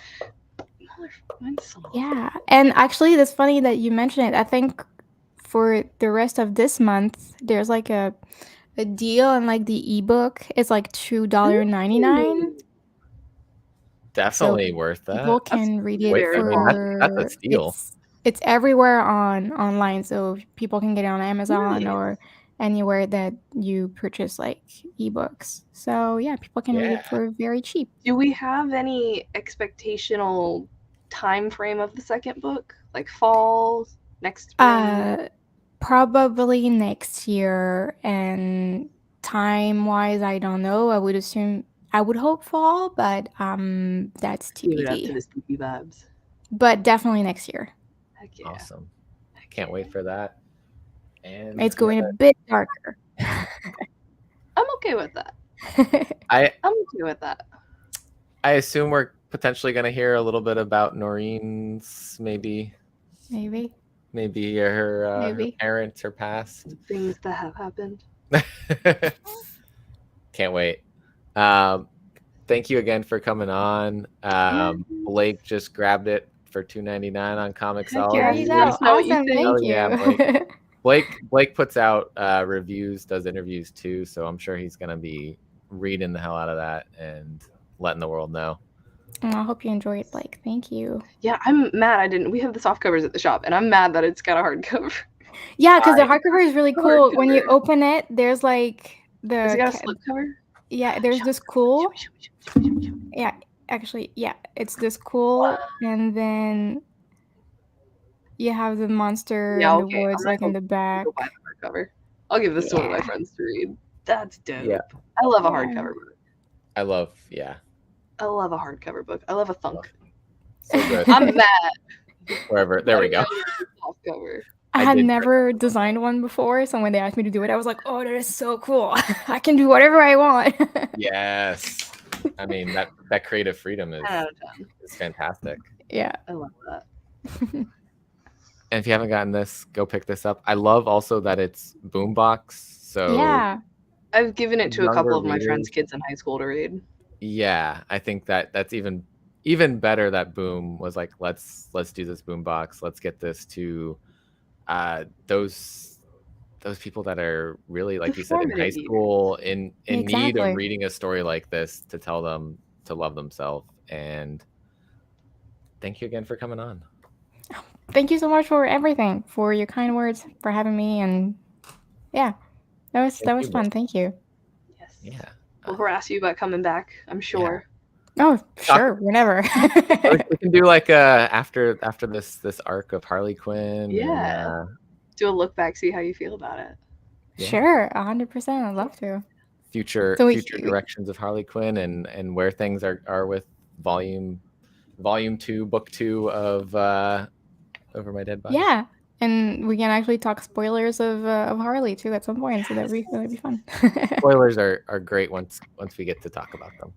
Yeah, and actually, it's funny that you mentioned it. I think for the rest of this month, there's like a deal, and like the ebook is like $2.99. Definitely worth that. People can read it for. That's a steal. It's everywhere online, so people can get it on Amazon or anywhere that you purchase like ebooks. So yeah, people can read it for very cheap. Do we have any expectational time frame of the second book? Like fall, next spring? Probably next year, and time-wise, I don't know. I would hope fall, but that's TBD. Give it up to the spooky vibes. But definitely next year. Heck yeah. Awesome. I can't wait for that. And it's going a bit darker. I'm okay with that. I'm okay with that. I assume we're potentially going to hear a little bit about Noreen's maybe her parents, her past. Things that have happened. Can't wait. Thank you again for coming on. Blake just grabbed it for $2.99 on Comixology. Awesome, thank you. Yeah, Blake puts out reviews, does interviews too, so I'm sure he's going to be reading the hell out of that and letting the world know. I hope you enjoy it, Blake. Thank you. Yeah, I'm mad we have the soft covers at the shop, and I'm mad that it's got a hardcover. Yeah, because the hardcover is really cool. When you open it, there's like Has it got a slipcover? Yeah, there's this cool. Yeah, actually, yeah, it's this cool, and then you have the monster in the woods, like in the back. Go buy the hardcover. I'll give this to one of my friends to read. That's dope. Yeah. I love a hardcover book. I love a hardcover book. I love a thunk. So good. I'm mad. Wherever. There we go. Cover. I had never designed one before, so when they asked me to do it, I was like, "Oh, that is so cool! I can do whatever I want." Yes, I mean that creative freedom is fantastic. Yeah, I love that. And if you haven't gotten this, go pick this up. I love also that it's boombox. So yeah, I've given it to a couple of my friends' kids in high school to read. Yeah, I think that's even better. That Boom was like, let's do this boombox. Let's get this to those people that are really, like you said, in high school, in need of reading a story like this, to tell them to love themselves. And thank you again for coming on. Thank you so much for everything, for your kind words, for having me, and yeah, that was fun. Thank you. Yes. Yeah. We'll harass you about coming back, I'm sure. Yeah. Oh, sure, whenever. We can do like after this arc of Harley Quinn. Yeah. Do a look back, see how you feel about it. Yeah. Sure, 100%. I'd love to. Future directions of Harley Quinn and where things are with volume 2, book 2 of Over My Dead Body. Yeah. And we can actually talk spoilers of Harley too at some point, so that'd be fun. Spoilers are great once we get to talk about them.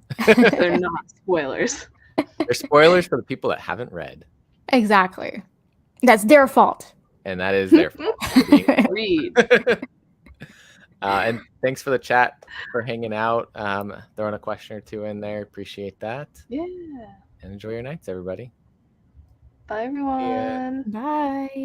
They're not spoilers. They're spoilers for the people that haven't read. Exactly. That's their fault. And that is their fault. Read. And thanks for the chat, for hanging out, throwing a question or two in there. Appreciate that. Yeah. And enjoy your nights, everybody. Bye, everyone. Bye.